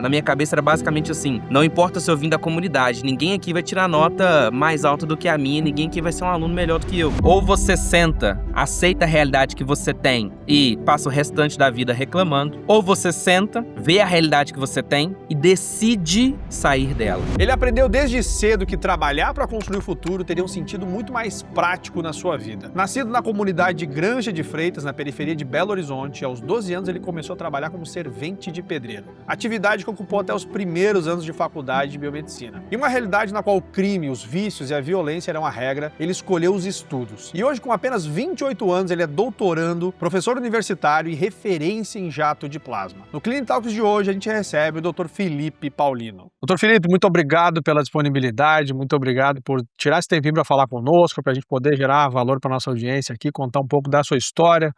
na minha cabeça era basicamente assim: não importa se eu vim da comunidade, ninguém aqui vai tirar nota mais alta do que a minha, ninguém aqui vai ser um aluno melhor do que eu. Ou você senta, aceita a realidade que você tem e passa o restante da vida reclamando, ou você senta, vê a realidade que você tem e decide sair dela. Ele aprendeu desde cedo que trabalhar para construir o futuro teria um sentido muito mais prático na sua vida. Nascido na comunidade de Granja de Freitas, na periferia de Belo Horizonte, aos 12 anos ele começou a trabalhar como servente de pedreiro. Atividade que ocupou até os primeiros anos de faculdade de biomedicina. Em uma realidade na qual o crime, os vícios e a violência eram a regra, ele escolheu os estudos. E hoje, com apenas 28 anos, ele é doutorando, professor universitário e referência em jato de plasma. No Clinic Talks de hoje, a gente recebe o Dr. Felipe Paulino. Dr. Felipe, muito obrigado pela disponibilidade, muito obrigado por tirar esse tempinho para falar conosco, para a gente poder gerar valor para nossa audiência aqui, contar um pouco da sua história,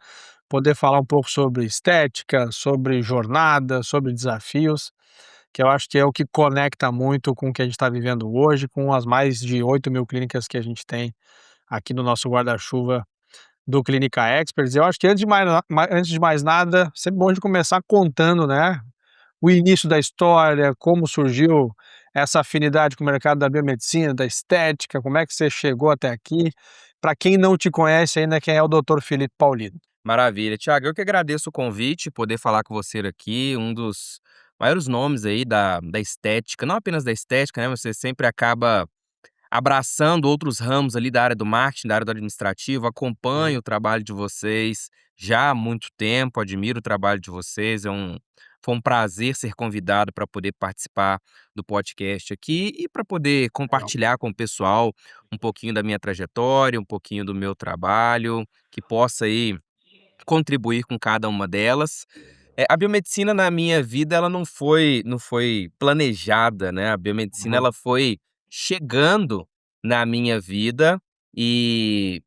poder falar um pouco sobre estética, sobre jornada, sobre desafios, que eu acho que é o que conecta muito com o que a gente está vivendo hoje, com as mais de 8 mil clínicas que a gente tem aqui no nosso guarda-chuva do Clínica Experts. Eu acho que antes de mais nada, sempre bom de começar contando, né, o início da história, como surgiu essa afinidade com o mercado da biomedicina, da estética, como é que você chegou até aqui. Para quem não te conhece ainda, quem é o Dr. Felipe Paulino? Maravilha. Tiago, eu que agradeço o convite, poder falar com você aqui, um dos maiores nomes aí da estética, não apenas da estética, né, você sempre acaba abraçando outros ramos ali da área do marketing, da área do administrativo, acompanho o trabalho de vocês já há muito tempo, admiro o trabalho de vocês, foi um prazer ser convidado para poder participar do podcast aqui e para poder Legal. compartilhar com o pessoal um pouquinho da minha trajetória, um pouquinho do meu trabalho, que possa aí contribuir com cada uma delas. A biomedicina na minha vida ela não foi planejada, né, a biomedicina Uhum. ela foi chegando na minha vida, e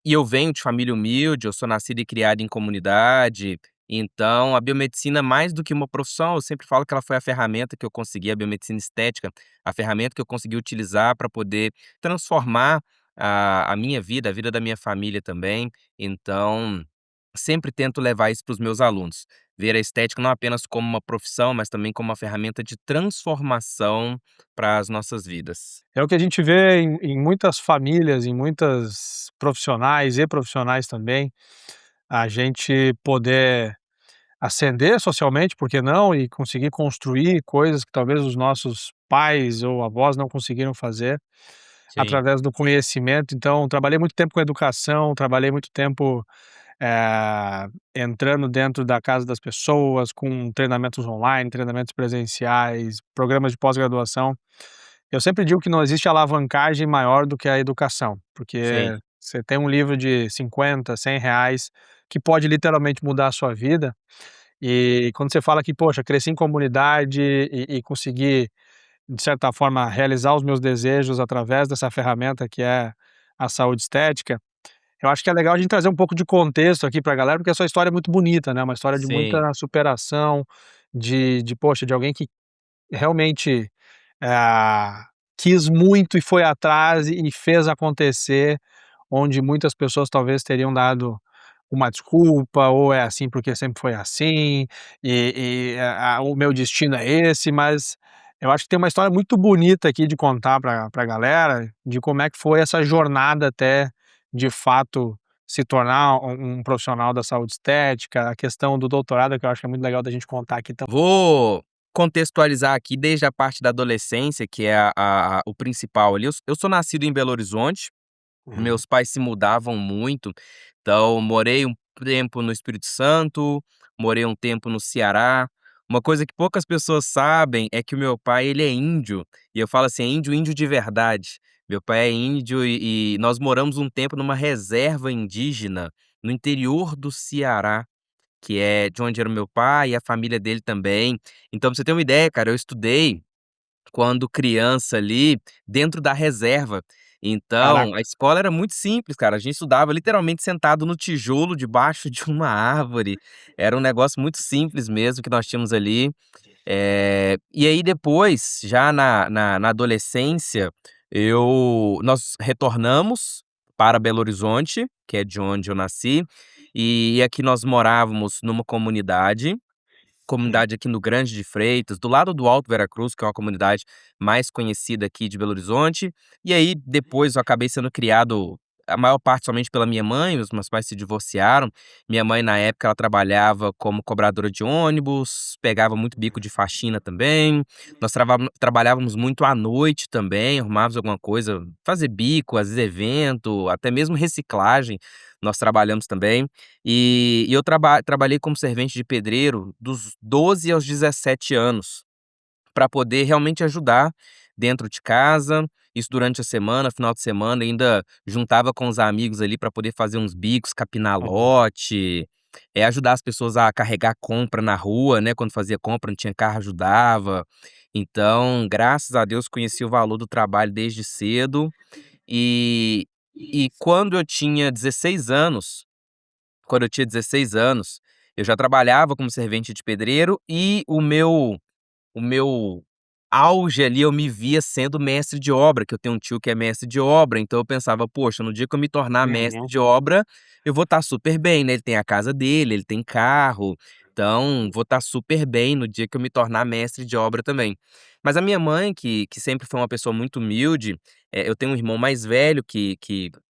eu venho de família humilde, eu sou nascido e criado em comunidade, então a biomedicina mais do que uma profissão, eu sempre falo que ela foi a ferramenta que eu consegui, a biomedicina estética, a ferramenta que eu consegui utilizar para poder transformar a minha vida, a vida da minha família também, então sempre tento levar isso para os meus alunos. Ver a estética não apenas como uma profissão, mas também como uma ferramenta de transformação para as nossas vidas. É o que a gente vê em muitas famílias, em muitas profissionais e profissionais também, a gente poder ascender socialmente, por que não, e conseguir construir coisas que talvez os nossos pais ou avós não conseguiram fazer Sim, através do conhecimento. Então, trabalhei muito tempo com educação, trabalhei muito tempo entrando dentro da casa das pessoas, com treinamentos online, treinamentos presenciais, programas de pós-graduação. Eu sempre digo que não existe alavancagem maior do que a educação, sim, porque você tem um livro de 50, R$ 100 que pode literalmente mudar a sua vida. E quando você fala que, poxa, cresci em comunidade e consegui, de certa forma, realizar os meus desejos através dessa ferramenta que é a saúde estética, eu acho que é legal a gente trazer um pouco de contexto aqui para a galera, porque a sua história é muito bonita, né, uma história de sim. muita superação, poxa, de alguém que realmente, ah, quis muito e foi atrás e fez acontecer, onde muitas pessoas talvez teriam dado uma desculpa, ou é assim porque sempre foi assim, o meu destino é esse, mas eu acho que tem uma história muito bonita aqui de contar para a galera, de como é que foi essa jornada até, de fato, se tornar um profissional da saúde estética, a questão do doutorado, que eu acho que é muito legal da gente contar aqui também. Vou contextualizar aqui desde a parte da adolescência, que é o principal ali. Eu sou nascido em Belo Horizonte, Uhum. meus pais se mudavam muito, então morei um tempo no Espírito Santo, morei um tempo no Ceará. Uma coisa que poucas pessoas sabem é que o meu pai, ele é índio, e eu falo assim, é índio, índio de verdade. Meu pai é índio e nós moramos um tempo numa reserva indígena no interior do Ceará, que é de onde era o meu pai e a família dele também. Então, pra você ter uma ideia, cara, eu estudei quando criança ali, dentro da reserva. Então, Caraca. a escola era muito simples, cara, a gente estudava literalmente sentado no tijolo debaixo de uma árvore, era um negócio muito simples mesmo que nós tínhamos ali. E aí depois, já na adolescência, nós retornamos para Belo Horizonte, que é de onde eu nasci, e aqui nós morávamos numa comunidade, Sim. comunidade aqui no Grande de Freitas, do lado do Alto Veracruz, que é uma comunidade mais conhecida aqui de Belo Horizonte. E aí depois eu acabei sendo criado, a maior parte somente pela minha mãe, os meus pais se divorciaram. Minha mãe na época ela trabalhava como cobradora de ônibus, pegava muito bico de faxina também. Nós trabalhávamos muito à noite também, arrumávamos alguma coisa, fazer bico, às vezes evento, até mesmo reciclagem, nós trabalhamos também. E eu trabalhei como servente de pedreiro dos 12 aos 17 anos, para poder realmente ajudar dentro de casa, isso durante a semana, final de semana, ainda juntava com os amigos ali para poder fazer uns bicos, capinar Aham. lote, ajudar as pessoas a carregar compra na rua, né, quando fazia compra, não tinha carro, ajudava. Então, graças a Deus, conheci o valor do trabalho desde cedo. E quando eu tinha 16 anos, quando eu tinha 16 anos, eu já trabalhava como servente de pedreiro e o meu auge ali, eu me via sendo mestre de obra, que eu tenho um tio que é mestre de obra, então eu pensava: "Poxa, no dia que eu me tornar mestre Uhum. de obra, eu vou estar super bem, né, ele tem a casa dele, ele tem carro, então vou estar super bem no dia que eu me tornar mestre de obra também". Mas a minha mãe, que sempre foi uma pessoa muito humilde, eu tenho um irmão mais velho que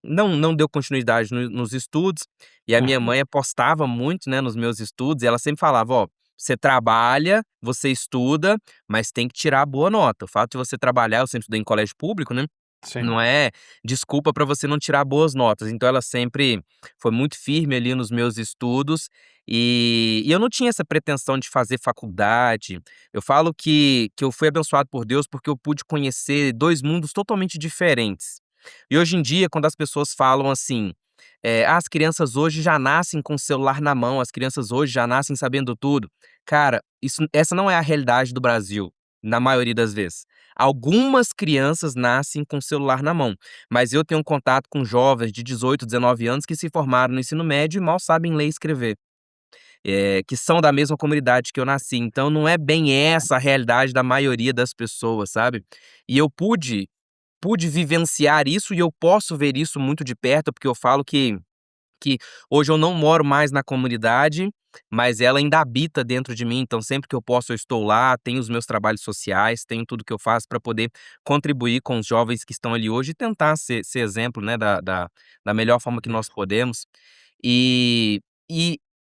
não deu continuidade nos estudos, e a minha Aham. mãe apostava muito, né, nos meus estudos, e ela sempre falava: "Ó, você trabalha, você estuda, mas tem que tirar boa nota. O fato de você trabalhar, eu sempre estudei em colégio público, né, Sim. não é desculpa para você não tirar boas notas". Então ela sempre foi muito firme ali nos meus estudos, e eu não tinha essa pretensão de fazer faculdade. Eu falo que eu fui abençoado por Deus, porque eu pude conhecer 2 mundos totalmente diferentes. E hoje em dia, quando as pessoas falam assim, as crianças hoje já nascem com o celular na mão, as crianças hoje já nascem sabendo tudo". Cara, essa não é a realidade do Brasil, na maioria das vezes. Algumas crianças nascem com o celular na mão, mas eu tenho um contato com jovens de 18, 19 anos que se formaram no ensino médio e mal sabem ler e escrever, que são da mesma comunidade que eu nasci, então não é bem essa a realidade da maioria das pessoas, sabe. E eu pude vivenciar isso e eu posso ver isso muito de perto, porque eu falo que hoje eu não moro mais na comunidade, mas ela ainda habita dentro de mim, então sempre que eu posso eu estou lá, tenho os meus trabalhos sociais, tenho tudo que eu faço para poder contribuir com os jovens que estão ali hoje e tentar ser exemplo, né, da melhor forma que nós podemos. E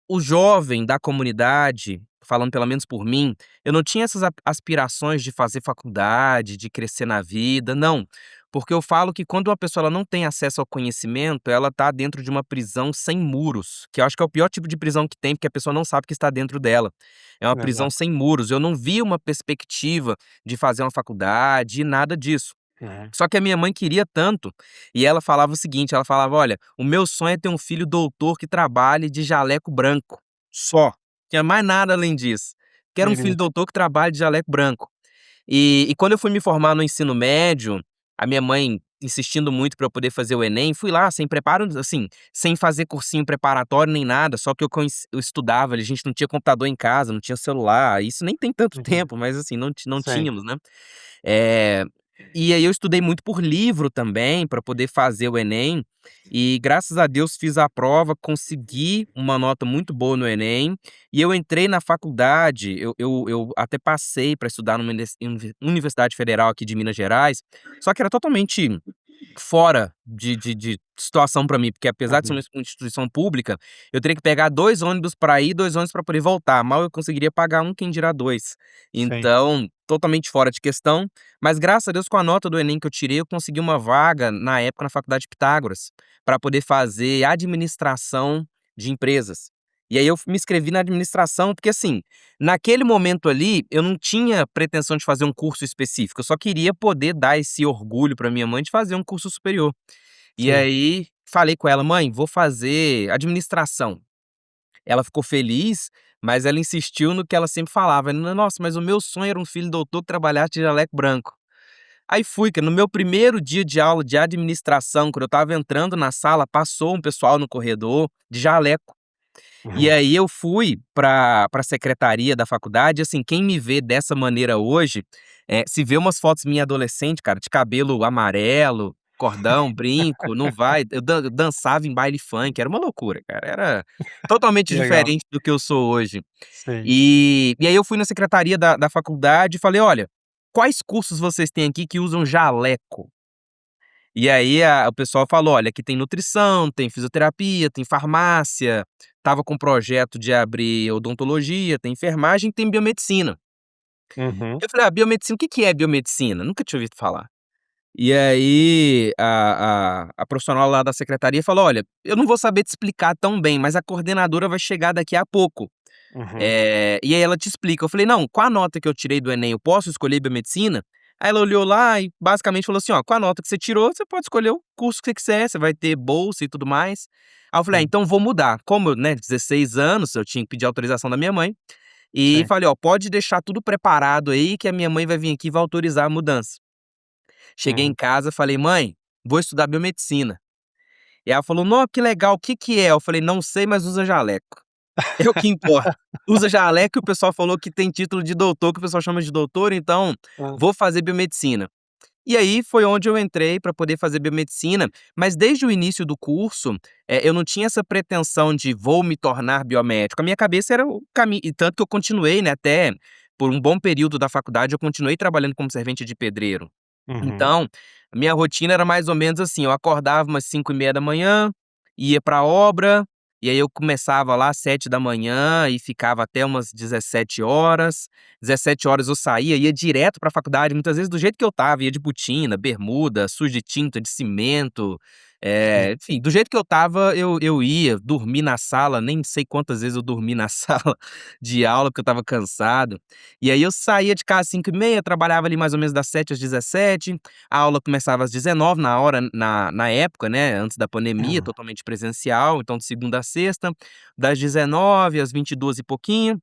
o jovem da comunidade, falando pelo menos por mim, eu não tinha essas aspirações de fazer faculdade, de crescer na vida, não. Porque eu falo que quando uma pessoa ela não tem acesso ao conhecimento, ela está dentro de uma prisão sem muros, que eu acho que é o pior tipo de prisão que tem, porque a pessoa não sabe que está dentro dela. É uma prisão Exato. sem muros. Eu não vi uma perspectiva de fazer uma faculdade e nada disso. Uhum. Só que a minha mãe queria tanto, e ela falava o seguinte, ela falava: "Olha, o meu sonho é ter um filho doutor que trabalhe de jaleco branco, só. Tinha mais nada além disso. Quero um filho Beleza. doutor que trabalhe de jaleco branco". E quando eu fui me formar no ensino médio, a minha mãe insistindo muito para eu poder fazer o Enem, fui lá sem preparo, assim, sem fazer cursinho preparatório nem nada, só que eu estudava, a gente não tinha computador em casa, não tinha celular, isso nem tem tanto Uhum. tempo, mas assim, não Sim. tínhamos, né. Eh, e aí eu estudei muito por livro também, para poder fazer o Enem, e graças a Deus fiz a prova, consegui uma nota muito boa no Enem, e eu entrei na faculdade, eu até passei para estudar numa universidade federal aqui de Minas Gerais, só que era totalmente fora de situação para mim, porque apesar de ser Uhum. uma instituição pública, eu teria que pegar 2 ônibus para ir, 2 ônibus para poder voltar, mal eu conseguiria pagar um, quem dirá 2. Sim. Então, totalmente fora de questão, mas graças a Deus com a nota do Enem que eu tirei, eu consegui uma vaga na época na faculdade Pitágoras, para poder fazer administração de empresas. E aí eu me inscrevi na administração, porque assim, naquele momento ali, eu não tinha pretensão de fazer um curso específico, eu só queria poder dar esse orgulho para minha mãe de fazer um curso superior. E Sim. aí, falei com ela: "Mãe, vou fazer administração". Ela ficou feliz, mas ela insistiu no que ela sempre falava: "Nossa, mas o meu sonho era um filho doutor que trabalhasse de jaleco branco". Aí fui, que no meu primeiro dia de aula de administração, quando eu estava entrando na sala, passou um pessoal no corredor de jaleco. E Uhum. aí eu fui pra secretaria da faculdade, assim, quem me vê dessa maneira hoje, se vê umas fotos minha adolescente, cara, de cabelo amarelo, cordão, brinco, não vai. Eu dançava em baile funk, era uma loucura, cara, era totalmente Que legal. diferente do que eu sou hoje. Sim. E aí eu fui na secretaria da faculdade e falei: "Olha, quais cursos vocês têm aqui que usam jaleco?" E aí o pessoal falou: "Olha, aqui tem nutrição, tem fisioterapia, tem farmácia", estava com projeto de abrir odontologia, tem enfermagem, tem biomedicina. Uhum. Eu falei: "Ah, biomedicina, o que que é biomedicina? Nunca tinha ouvido falar". E aí a profissional lá da secretaria falou: "Olha, eu não vou saber te explicar tão bem, mas a coordenadora vai chegar daqui a pouco, Uhum. e aí ela te explica". Eu falei: "Não, com a nota que eu tirei do Enem, eu posso escolher biomedicina?". Aí ela olhou lá e basicamente falou assim: "Ó, com a nota que você tirou, você pode escolher o curso que você quiser, você vai ter bolsa e tudo mais". Aí eu falei: "Ah, Sim, então vou mudar". Como eu, né, 16 anos, eu tinha que pedir autorização da minha mãe, e sim. falei: "Ó, pode deixar tudo preparado aí que a minha mãe vai vir aqui e vai autorizar a mudança". Cheguei em Uhum. casa, falei: "Mãe, vou estudar biomedicina". E ela falou: "Nó, que legal, o que que é?". Eu falei: "Não sei, mas usa jaleco, é o que importa. Usa jaleco", e o pessoal falou que tem título de doutor, que o pessoal chama de doutor, então Hã. vou fazer biomedicina. E aí foi onde eu entrei para poder fazer biomedicina, mas desde o início do curso, eu não tinha essa pretensão de vou me tornar biomédico, a minha cabeça era o caminho, e tanto que eu continuei, né, até por um bom período da faculdade eu continuei trabalhando como servente de pedreiro. Uhum. Então, a minha rotina era mais ou menos assim, eu acordava umas 5:30 da manhã, ia pra obra, e aí eu começava lá às 7 da manhã e ficava até umas 17 horas. 17 horas eu saía, ia direto pra faculdade, muitas vezes do jeito que eu estava, ia de botina, bermuda, sujo de tinta, de cimento, Sim. enfim, do jeito que eu estava, eu ia, dormi na sala, nem sei quantas vezes eu dormi na sala de aula, porque eu estava cansado. E aí eu saía de casa às 5:30, trabalhava ali mais ou menos das 7 às 17, a aula começava às 19 na hora, na época, né, antes da pandemia, Uhum. totalmente presencial, então de segunda a sexta, das 19 às 22 e pouquinho,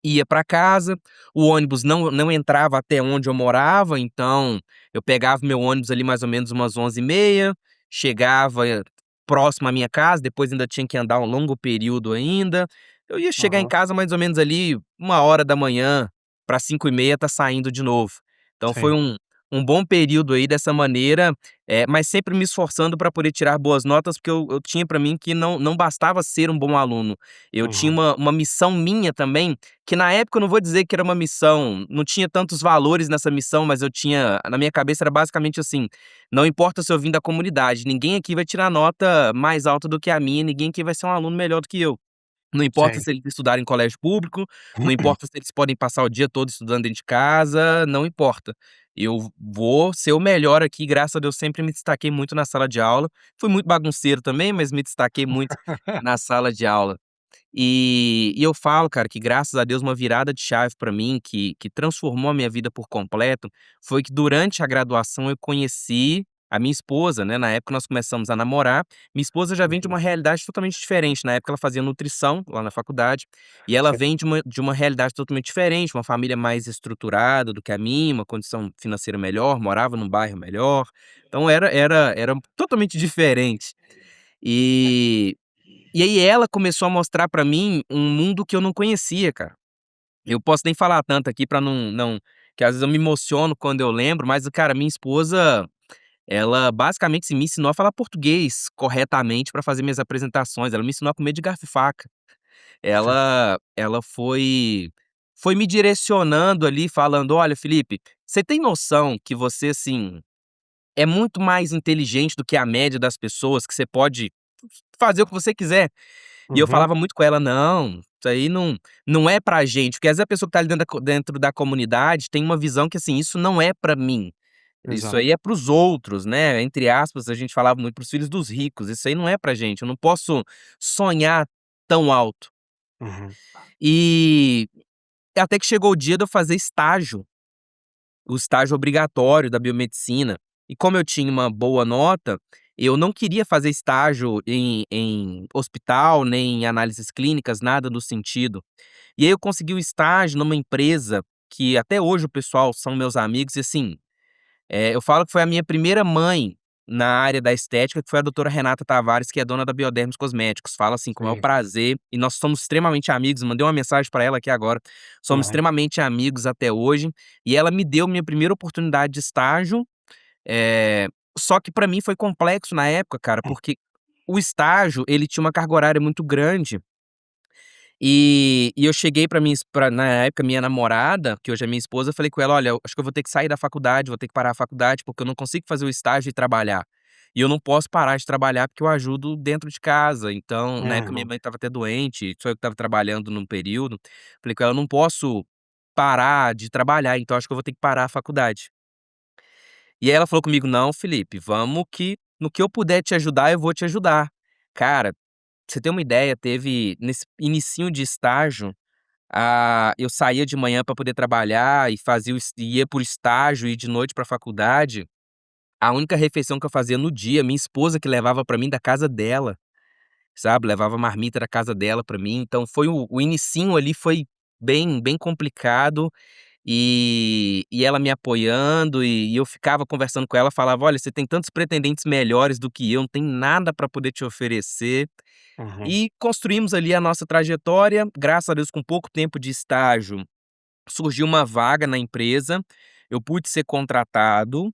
ia pra casa, o ônibus não entrava até onde eu morava, então eu pegava meu ônibus ali mais ou menos umas 11:30, chegava próximo à minha casa, depois ainda tinha que andar um longo período ainda. Eu ia chegar em Aham. casa mais ou menos ali 1 hora da manhã para 5:30 tá saindo de novo. Então foi Sim. um bom período aí dessa maneira, mas sempre me esforçando para poder tirar boas notas, porque eu tinha para mim que não bastava ser um bom aluno, eu tinha Uhum. uma missão minha também, que na época eu não vou dizer que era uma missão, não tinha tantos valores nessa missão, mas eu tinha, na minha cabeça era basicamente assim: "Não importa se eu vim da comunidade, ninguém aqui vai tirar nota mais alta do que a minha, ninguém aqui vai ser um aluno melhor do que eu. Não importa Sim. se eles estudarem em colégio público, não importa se eles podem passar o dia todo estudando dentro de casa, não importa. Eu vou ser o melhor aqui", graças a Deus sempre me destaquei muito na sala de aula. Fui muito bagunceiro também, mas me destaquei muito na sala de aula. E eu falo, cara, que graças a Deus uma virada de chave pra mim, que transformou a minha vida por completo, foi que durante a graduação eu conheci a minha esposa, né, na época nós começamos a namorar. Minha esposa já vem de Uhum. uma realidade totalmente diferente, na época ela fazia nutrição lá na faculdade, e ela Sim. vem de uma realidade totalmente diferente, uma família mais estruturada do que a minha, uma condição financeira melhor, morava num bairro melhor, então era totalmente diferente. E e aí ela começou a mostrar pra mim um mundo que eu não conhecia, cara. Eu posso nem falar tanto aqui pra não que às vezes eu me emociono quando eu lembro, mas, cara, minha esposa, ela basicamente me ensinou a falar português corretamente pra fazer minhas apresentações, ela me ensinou a comer de garfo e faca. Sim. Ela foi me direcionando ali falando: "Olha, Felipe, você tem noção que você, assim, é muito mais inteligente do que a média das pessoas, que você pode fazer o que você quiser". E eu Uhum. falava muito com ela: "Não, isso aí não é pra gente", porque às vezes a pessoa que tá ali dentro da comunidade tem uma visão que, assim, isso não é pra mim, isso Exato. aí é para os outros, né, entre aspas, a gente falava muito: "Para os filhos dos ricos", isso aí não é pra gente, eu não posso sonhar tão alto. Uhum. E até que chegou o dia de eu fazer estágio, o estágio obrigatório da biomedicina. E como eu tinha uma boa nota, eu não queria fazer estágio em hospital, nem em análises clínicas, nada do sentido. E aí eu consegui um estágio numa empresa que até hoje o pessoal são meus amigos e, assim, eu falo que foi a minha primeira mãe na área da estética, que foi a doutora Renata Tavares, que é dona da Biodermis Cosméticos. Falo, assim, com o maior Sim. prazer, e nós somos extremamente amigos, mandei uma mensagem pra ela aqui agora. Somos Uhum. extremamente amigos até hoje, e ela me deu minha primeira oportunidade de estágio, Só que pra mim foi complexo na época, cara, Hum. porque o estágio, ele tinha uma carga horária muito grande, e eu cheguei pra na época, minha namorada, que hoje é minha esposa, eu falei com ela: "Olha, eu acho que eu vou ter que sair da faculdade, vou ter que parar a faculdade, porque eu não consigo fazer o estágio e trabalhar. E eu não posso parar de trabalhar, porque eu ajudo dentro de casa". Então, na época minha Uhum, mãe estava até doente, só eu que estava trabalhando num período. Falei com ela: "Eu não posso parar de trabalhar, então acho que eu vou ter que parar a faculdade". E aí ela falou comigo: "Não, Felipe, vamos que no que eu puder te ajudar, eu vou te ajudar". Cara, pra você ter uma ideia, teve nesse inicinho de estágio, eu saía de manhã para poder trabalhar e fazia o es ia para o estágio e de noite para a faculdade. A única refeição que eu fazia no dia, minha esposa que levava para mim da casa dela, sabe, levava marmita da casa dela para mim, então foi o inicinho ali foi bem complicado, e ela me apoiando, e eu ficava conversando com ela, falava: "Olha, você tem tantos pretendentes melhores do que eu, não tem nada para poder te oferecer". uhum, E construímos ali a nossa trajetória, graças a Deus com pouco tempo de estágio, surgiu uma vaga na empresa, eu pude ser contratado,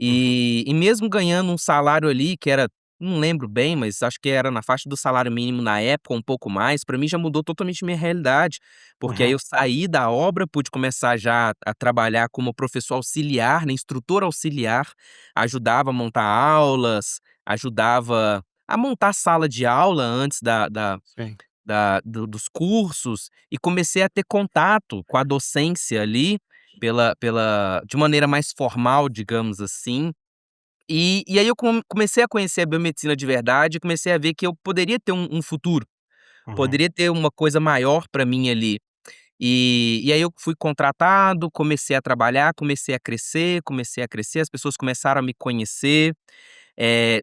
uhum. e mesmo ganhando um salário ali que era, não lembro bem, mas acho que era na faixa do salário mínimo na época, um pouco mais, para mim já mudou totalmente minha realidade, porque aí Uhum, eu saí da obra, pude começar já a trabalhar como professor auxiliar, né, instrutor auxiliar, ajudava a montar aulas, ajudava a montar sala de aula antes sim. dos cursos, e comecei a ter contato com a docência ali, pela de maneira mais formal, digamos assim. E aí eu comecei a conhecer a biomedicina de verdade, e comecei a ver que eu poderia ter um futuro, Uhum, poderia ter uma coisa maior para mim ali. E aí eu fui contratado, comecei a trabalhar, comecei a crescer, as pessoas começaram a me conhecer.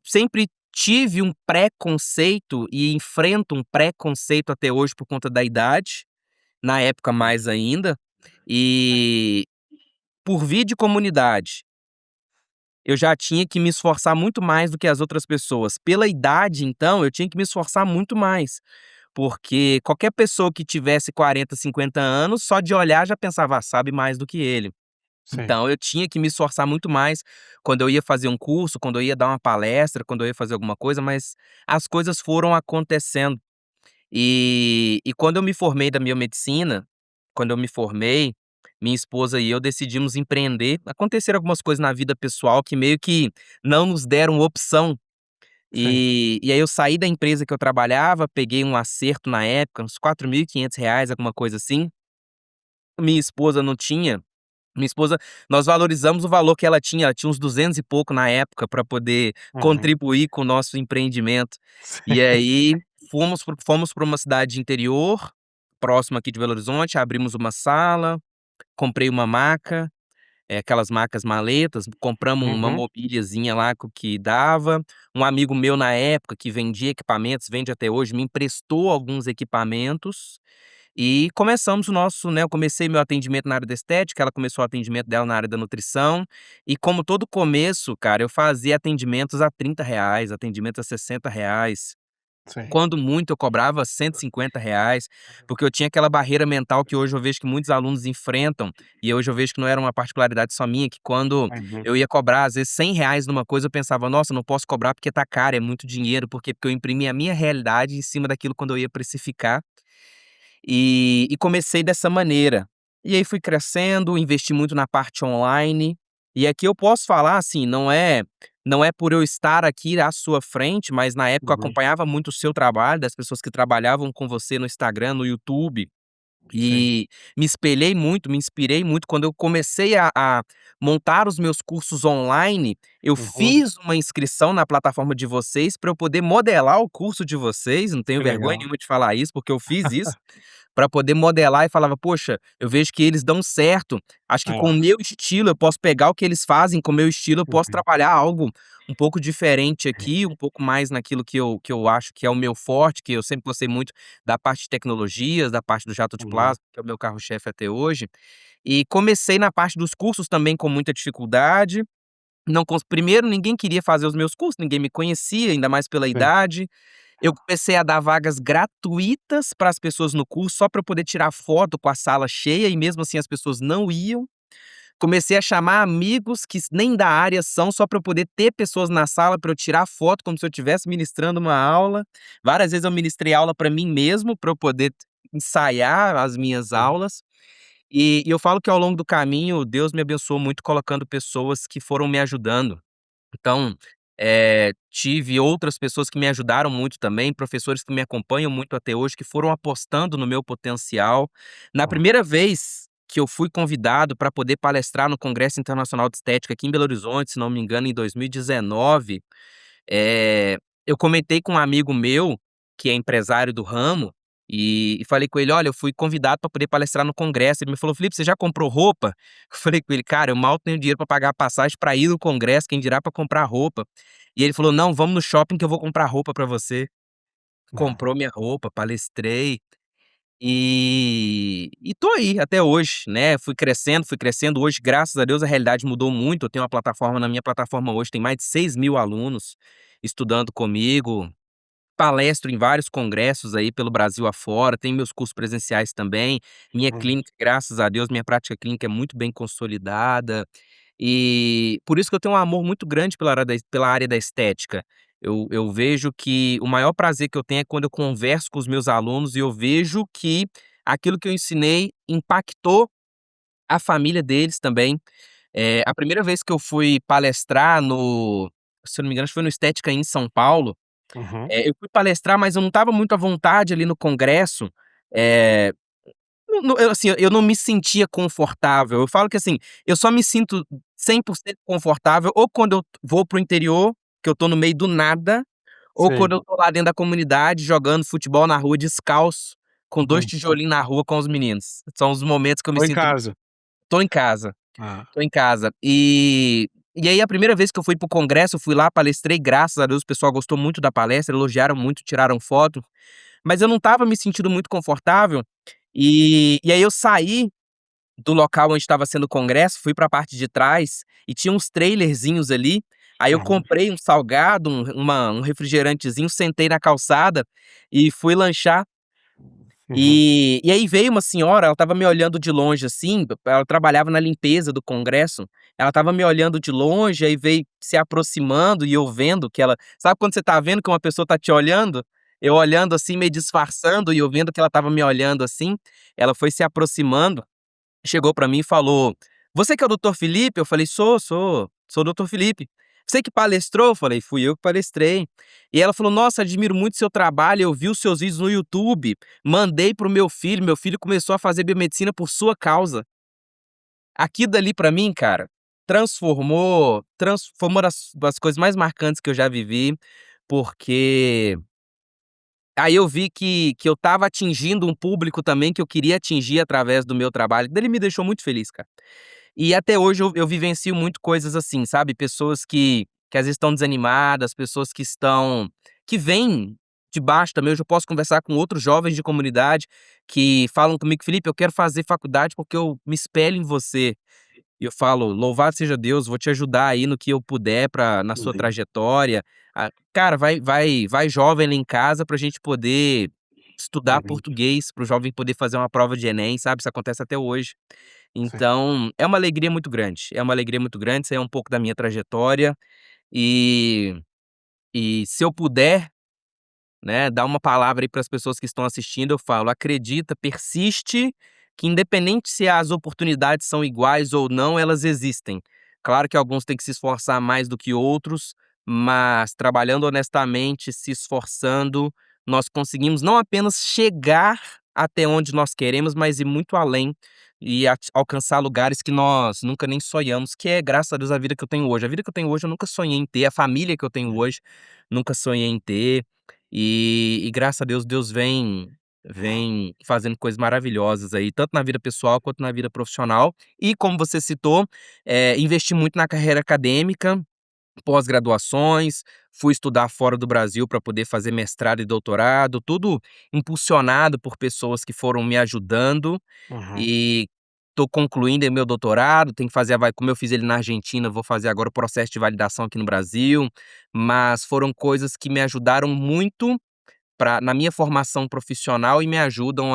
Sempre tive um preconceito e enfrento um preconceito até hoje por conta da idade, na época uhum. mais ainda, e por vir de comunidade, eu já tinha que me esforçar muito mais do que as outras pessoas. Pela idade então, eu tinha que me esforçar muito mais, porque qualquer pessoa que tivesse 40, 50 anos, só de olhar já pensava: "Ah, sabe mais do que ele". Sim. Então eu tinha que me esforçar muito mais quando eu ia fazer um curso, quando eu ia dar uma palestra, quando eu ia fazer alguma coisa, mas as coisas foram acontecendo. E quando eu me formei da biomedicina, quando eu me formei, minha esposa e eu decidimos empreender. Aconteceram algumas coisas na vida pessoal que meio que não nos deram opção. Sim. E aí eu saí da empresa que eu trabalhava, peguei um acerto na época, uns R$ 4.500, alguma coisa assim. Minha esposa não tinha. Minha esposa, nós valorizamos o valor que ela tinha uns 200 e pouco na época para poder Uhum. contribuir com o nosso empreendimento. Sim. E aí fomos para uma cidade interior, próxima aqui de Belo Horizonte, abrimos uma sala, comprei uma maca, aquelas macas maletas, compramos uma Uhum. mobiliazinha lá com o que dava. Um amigo meu na época que vendia equipamentos, vende até hoje, me emprestou alguns equipamentos, e começamos o nosso, né, eu comecei meu atendimento na área da estética, ela começou o atendimento dela na área da nutrição, e como todo começo, cara, eu fazia atendimentos a R$ 30, atendimento a R$ 60. Sim. Quando muito eu cobrava R$ 150, porque eu tinha aquela barreira mental que hoje eu vejo que muitos alunos enfrentam, e hoje eu vejo que não era uma particularidade só minha, que quando Uhum. eu ia cobrar às vezes R$ 100 numa coisa, eu pensava: "Nossa, não posso cobrar porque tá caro, é muito dinheiro", porque eu imprimi a minha realidade em cima daquilo quando eu ia precificar. E comecei dessa maneira. E aí fui crescendo, investi muito na parte online, e aqui eu posso falar, assim, não é por eu estar aqui à sua frente, mas na época eu Uhum. acompanhava muito o seu trabalho, das pessoas que trabalhavam com você no Instagram, no YouTube, Sim. e me espelhei muito, me inspirei muito quando eu comecei a montar os meus cursos online. Eu Uhum. fiz uma inscrição na plataforma de vocês para eu poder modelar o curso de vocês, não tenho Que vergonha legal. nenhuma de falar isso, porque eu fiz isso para poder modelar e falava: "Poxa, eu vejo que eles dão certo, acho que com o É. meu estilo eu posso pegar o que eles fazem, com o meu estilo eu posso Uhum. trabalhar algo um pouco diferente aqui, um pouco mais naquilo que eu acho que é o meu forte", que eu sempre gostei muito da parte de tecnologias, da parte do jato de Uhum. plasma, que é o meu carro-chefe até hoje. E comecei na parte dos cursos também com muita dificuldade, não cons primeiro ninguém queria fazer os meus cursos, ninguém me conhecia, ainda mais pela Sim. idade. Eu comecei a dar vagas gratuitas para as pessoas no curso, só para eu poder tirar foto com a sala cheia, e mesmo assim as pessoas não iam. Comecei a chamar amigos que nem da área são, só para eu poder ter pessoas na sala para eu tirar foto como se eu estivesse ministrando uma aula. Várias vezes eu ministrei aula para mim mesmo, para eu poder ensaiar as minhas Uhum. aulas. E eu falo que ao longo do caminho, Deus me abençoou muito colocando pessoas que foram me ajudando. Então, tive outras pessoas que me ajudaram muito também, professores que me acompanham muito até hoje, que foram apostando no meu potencial. Na Uhum. primeira vez que eu fui convidado para poder palestrar no Congresso Internacional de Estética aqui em Belo Horizonte, se não me engano, em 2019, eh, eu comentei com um amigo meu, que é empresário do ramo, e falei com ele: "Olha, eu fui convidado para poder palestrar no congresso". Ele me falou: "Felipe, você já comprou roupa?" Eu falei com ele: "Cara, eu mal tenho dinheiro para pagar a passagem para ir no congresso, quem dirá para comprar roupa". E ele falou: "Não, vamos no shopping que eu vou comprar roupa para você". Uhum. Comprou minha roupa, palestrei, e tô aí até hoje, né. Fui crescendo. Hoje, graças a Deus, a realidade mudou muito. Eu tenho uma plataforma, na minha plataforma hoje tem mais de 6.000 alunos estudando comigo. Palestro em vários congressos aí pelo Brasil afora, tenho meus cursos presenciais também. Minha Uhum. clínica, graças a Deus, minha prática clínica é muito bem consolidada, e por isso que eu tenho um amor muito grande pela área da estética. Eu vejo que o maior prazer que eu tenho é quando eu converso com os meus alunos e eu vejo que aquilo que eu ensinei impactou a família deles também. A primeira vez que eu fui palestrar se eu não me engano, acho que foi no Estética em São Paulo. Uhum. Eu fui palestrar, mas eu não estava muito à vontade ali no congresso, eh, eu não me sentia confortável. Eu falo que, assim, eu só me sinto 100% confortável ou quando eu vou para o interior, que eu tô no meio do nada, ou quando Sei. eu tô lá dentro da comunidade jogando futebol na rua descalço, com 2 Uhum. tijolinhos na rua com os meninos. São os momentos que eu me Tô em sinto casa. tô em casa, Ah. tô em casa. E aí a primeira vez que eu fui para o congresso, eu fui lá, palestrei, graças a Deus o pessoal gostou muito da palestra, elogiaram muito, tiraram foto. Mas eu não estava me sentindo muito confortável, e aí eu saí do local onde estava sendo o congresso, fui pra parte de trás e tinha uns trailerzinhos ali, aí eu Uhum. comprei um salgado, um refrigerantezinho, sentei na calçada e fui lanchar. Uhum. E aí veio uma senhora, ela estava me olhando de longe, assim, ela trabalhava na limpeza do congresso, ela estava me olhando de longe, aí veio se aproximando e eu vendo que ela sabe quando você tá vendo que uma pessoa tá te olhando? Eu olhando, assim, meio disfarçando e eu vendo que ela estava me olhando, assim, ela foi se aproximando, chegou pra mim e falou: "Você que é o doutor Felipe?" Eu falei: Sou o doutor Felipe". "Você que palestrou?" Eu falei: "Fui eu que palestrei". E ela falou: "Nossa, admiro muito seu trabalho, eu vi os seus vídeos no YouTube, mandei para o meu filho começou a fazer biomedicina por sua causa". Aquilo dali pra mim, cara, foi uma das coisas mais marcantes que eu já vivi, porque aí eu vi que eu estava atingindo um público também que eu queria atingir através do meu trabalho. Ele me deixou muito feliz, cara. E até hoje eu vivencio muito coisas assim, sabe, pessoas que às vezes estão desanimadas, pessoas que vêm de baixo também. Hoje eu posso conversar com outros jovens de comunidade que falam comigo: "Felipe, eu quero fazer faculdade porque eu me espelho em você". E eu falo: "Louvado seja Deus, vou te ajudar aí no que eu puder pra na sua Uhum. trajetória. Cara, vai jovem lá em casa pra gente poder estudar Uhum. português, para o jovem poder fazer uma prova de Enem", sabe, isso acontece até hoje. Sim. Então, é uma alegria muito grande, é uma alegria muito grande, isso aí é um pouco da minha trajetória, e se eu puder, né, dar uma palavra aí para as pessoas que estão assistindo, eu falo: "Acredita, persiste, que independente se as oportunidades são iguais ou não, elas existem". Claro que alguns têm que se esforçar mais do que outros, mas trabalhando honestamente, se esforçando, nós conseguimos não apenas chegar até onde nós queremos, mas ir muito além e alcançar lugares que nós nunca nem sonhamos, que é, graças a Deus, a vida que eu tenho hoje. A vida que eu tenho hoje eu nunca sonhei em ter, a família que eu tenho hoje, nunca sonhei em ter. E graças a Deus, Deus vem fazendo coisas maravilhosas aí, tanto na vida pessoal quanto na vida profissional. E como você citou, investi muito na carreira acadêmica, pós-graduações, fui estudar fora do Brasil para poder fazer mestrado e doutorado, tudo impulsionado por pessoas que foram me ajudando, Uhum. e estou concluindo aí meu doutorado, tenho que fazer como eu fiz ele na Argentina, vou fazer agora o processo de validação aqui no Brasil, mas foram coisas que me ajudaram muito na minha formação profissional e me ajudam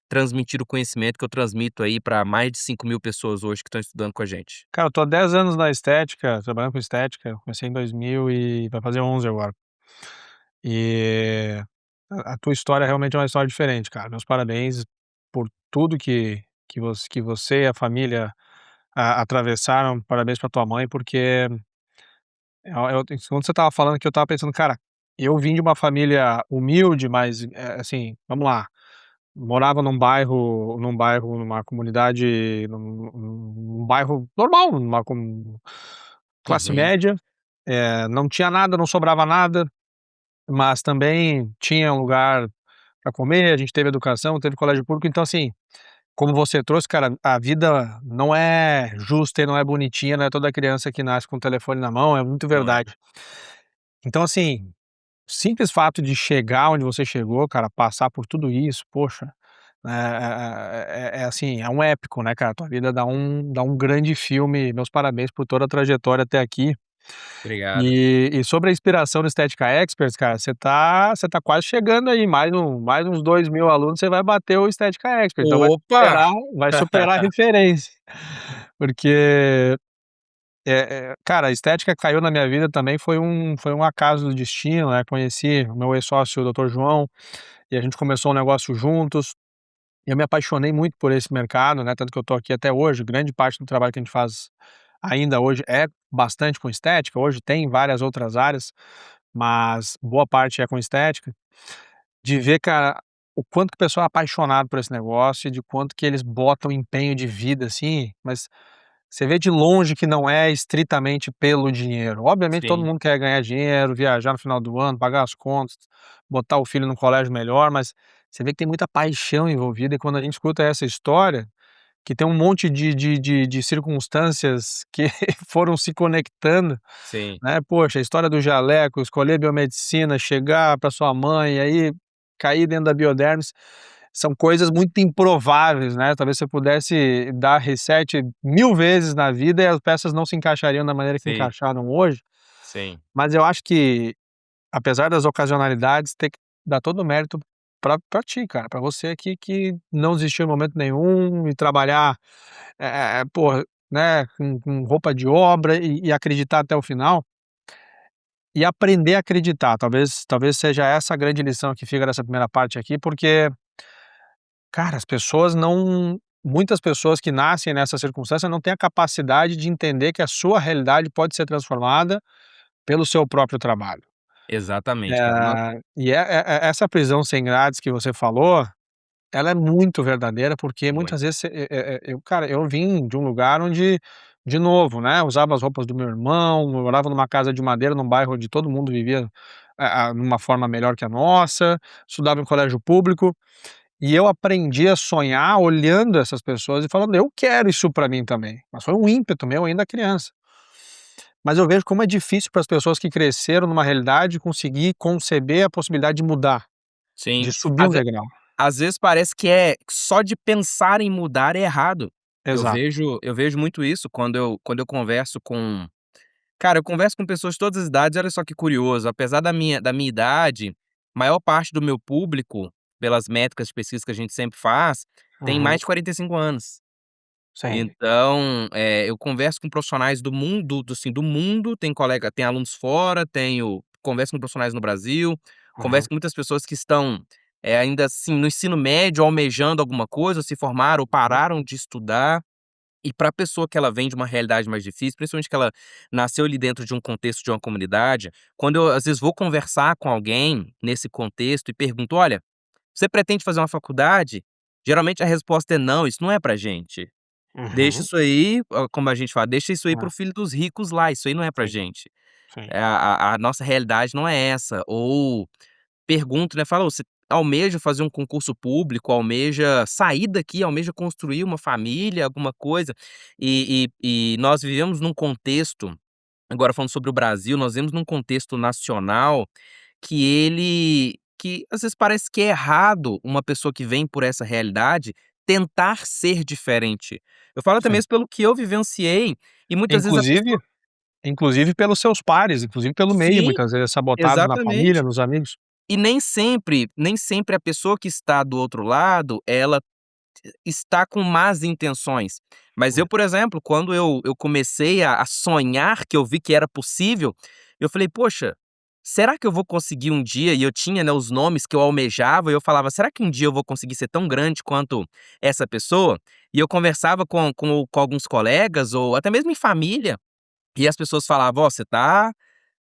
transmitir o conhecimento que eu transmito aí para mais de 5.000 pessoas hoje que estão estudando com a gente. Cara, eu tô há 10 anos na estética, trabalhando com estética, eu comecei em 2000 e vai fazer 11 agora. E a tua história realmente é uma história diferente, cara. Meus parabéns por tudo que você e a família atravessaram. Parabéns pra tua mãe, porque quando você estava falando que eu estava pensando, cara, eu vim de uma família humilde, mas, assim, vamos lá, morava numa comunidade, num bairro normal, classe Uhum. média, não tinha nada, não sobrava nada, mas também tinha um lugar para comer, a gente teve educação, teve colégio público, então assim, como você trouxe, cara, a vida não é justa e não é bonitinha, não é toda criança que nasce com o telefone na mão, é muito Não é. verdade. Então assim, o simples fato de chegar onde você chegou, cara, passar por tudo isso, poxa, assim, é um épico, né, cara, tua vida dá um grande filme, meus parabéns por toda a trajetória até aqui. Obrigado. E sobre a inspiração no Estética Experts, cara, você tá quase chegando aí, mais uns 2.000 alunos, você vai bater o Estética Expert, então vai Opa! superar vai superar a referência. Porque, cara, a estética caiu na minha vida também, foi um acaso do destino, né, conheci o meu ex-sócio, o doutor João, e a gente começou um negócio juntos, e eu me apaixonei muito por esse mercado, né, tanto que eu tô aqui até hoje, grande parte do trabalho que a gente faz ainda hoje é bastante com estética, hoje tem várias outras áreas, mas boa parte é com estética, de ver, cara, o quanto que o pessoal é apaixonado por esse negócio e de quanto que eles botam empenho de vida, assim, mas você vê de longe que não é estritamente pelo dinheiro. Obviamente todo Sim, mundo quer ganhar dinheiro, viajar no final do ano, pagar as contas, botar o filho no colégio melhor, mas você vê que tem muita paixão envolvida e quando a gente escuta essa história, que tem um monte de circunstâncias que foram se conectando, sim, né, poxa, a história do jaleco, escolher biomedicina, chegar para sua mãe, e aí cair dentro da Biodermes, são coisas muito improváveis, né, talvez você pudesse dar reset 1000 vezes na vida e as peças não se encaixariam da maneira que sim, encaixaram hoje, sim. mas eu acho que, apesar das ocasionalidades, tem que dar todo o mérito pra ti, cara, pra você que não desistiu em momento nenhum e trabalhar, pô, né, com roupa de obra e acreditar até o final. E aprender a acreditar, talvez seja essa a grande lição que fica dessa primeira parte aqui, porque, cara, as pessoas não muitas pessoas que nascem nessa circunstância não têm a capacidade de entender que a sua realidade pode ser transformada pelo seu próprio trabalho. Exatamente, cara. E essa prisão sem grades que você falou, ela é muito verdadeira, porque muitas Muito. vezes cara, eu vim de um lugar onde, de novo, né, usava as roupas do meu irmão, morava numa casa de madeira, num bairro onde todo mundo vivia, numa forma melhor que a nossa, estudava em colégio público, e eu aprendi a sonhar olhando essas pessoas e falando: "Eu quero isso pra mim também", mas foi um ímpeto meu ainda criança. Mas eu vejo como é difícil para as pessoas que cresceram numa realidade conseguir conceber a possibilidade de mudar, Sim. de subir um Às ve degrau. às vezes parece que só de pensar em mudar é errado. Exato. Eu vejo muito isso quando eu converso com cara, eu converso com pessoas de todas as idades, olha só que curioso, apesar da minha idade, maior parte do meu público, pelas métricas de pesquisa que a gente sempre faz, tem Uhum. mais de 45 anos. Sim. Então, eu converso com profissionais do mundo, assim, do mundo, tem alunos fora, converso com profissionais no Brasil, converso Uhum. com muitas pessoas que estão, ainda assim, no ensino médio, almejando alguma coisa, ou se formaram ou Uhum. pararam de estudar. E para a pessoa que ela vem de uma realidade mais difícil, principalmente que ela nasceu ali dentro de um contexto de uma comunidade, quando eu, às vezes, vou conversar com alguém nesse contexto e pergunto: "Olha, você pretende fazer uma faculdade?", geralmente a resposta é: "Não, isso não é pra gente. Deixa Uhum. isso aí", como a gente fala, "deixa isso aí para É. o filho dos ricos lá, isso aí não é pra Sim, gente. sim. A nossa realidade não é essa". Ou pergunto, né, falo: "Ô, você almeja fazer um concurso público, almeja sair daqui, almeja construir uma família, alguma coisa?". E nós vivemos num contexto, agora falando sobre o Brasil, nós vivemos num contexto nacional que às vezes parece que é errado uma pessoa que vem por essa realidade tentar ser diferente. Eu falo até Sim. mesmo pelo que eu vivenciei, e muitas vezes a Inclusive pessoa inclusive pelos seus pares, inclusive pelo meio, sim, muitas vezes sabotados na família, exatamente. nos amigos. E nem sempre a pessoa que está do outro lado, ela está com más intenções. Mas eu, por exemplo, quando eu comecei a sonhar, que eu vi que era possível, eu falei: "Poxa, será que eu vou conseguir um dia?" E eu tinha, né, os nomes que eu almejava e eu falava: "Será que um dia eu vou conseguir ser tão grande quanto essa pessoa?" E eu conversava com alguns colegas ou até mesmo em família, e as pessoas falavam: "Ó, você tá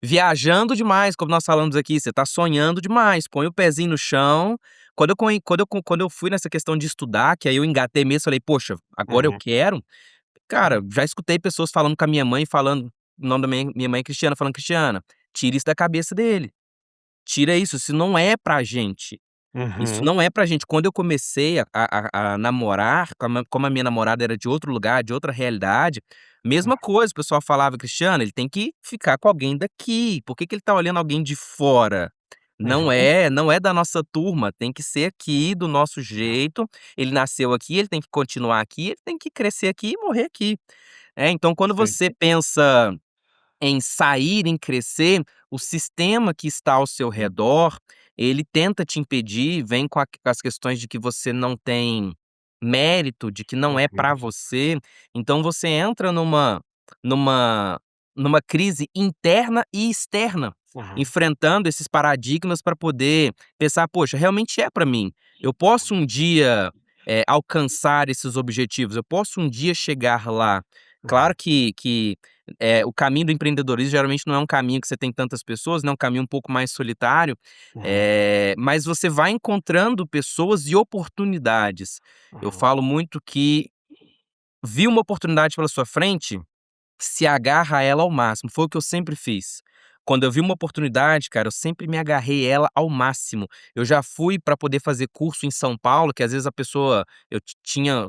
viajando demais", como nós falamos aqui, "você tá sonhando demais, põe o pezinho no chão". Quando eu fui nessa questão de estudar, que aí eu engatei mesmo, falei: "Poxa, agora eu Uhum. quero". Cara, já escutei pessoas falando com a minha mãe, falando o nome da minha mãe é Cristiana, falando: "Cristiana, tira isso da cabeça dele, tira isso não é pra gente". Isso Uhum. não é pra gente. Quando eu comecei a namorar, como a minha namorada era de outro lugar, de outra realidade, mesma coisa, o pessoal falava: "Cristiano, ele tem que ficar com alguém daqui, por que que ele tá olhando alguém de fora? Uhum. Não é da nossa turma, tem que ser aqui, do nosso jeito, ele nasceu aqui, ele tem que continuar aqui, ele tem que crescer aqui e morrer aqui". Então quando Sim. você pensa em sair, em crescer, o sistema que está ao seu redor, ele tenta te impedir, vem com as questões de que você não tem mérito, de que não é Uhum. para você, então você entra numa numa crise interna e externa, Uhum. enfrentando esses paradigmas para poder pensar: "Poxa, realmente é para mim. Eu posso um dia, alcançar esses objetivos, eu posso um dia chegar lá". Claro Uhum. que o caminho do empreendedorismo geralmente não é um caminho que você tem tantas pessoas, né, é um caminho um pouco mais solitário, Uhum. mas você vai encontrando pessoas e oportunidades. Eu Uhum. falo muito que viu uma oportunidade pela sua frente, se agarra a ela ao máximo, foi o que eu sempre fiz. Quando eu vi uma oportunidade, cara, eu sempre me agarrei ela ao máximo. Eu já fui para poder fazer curso em São Paulo, que às vezes a pessoa eu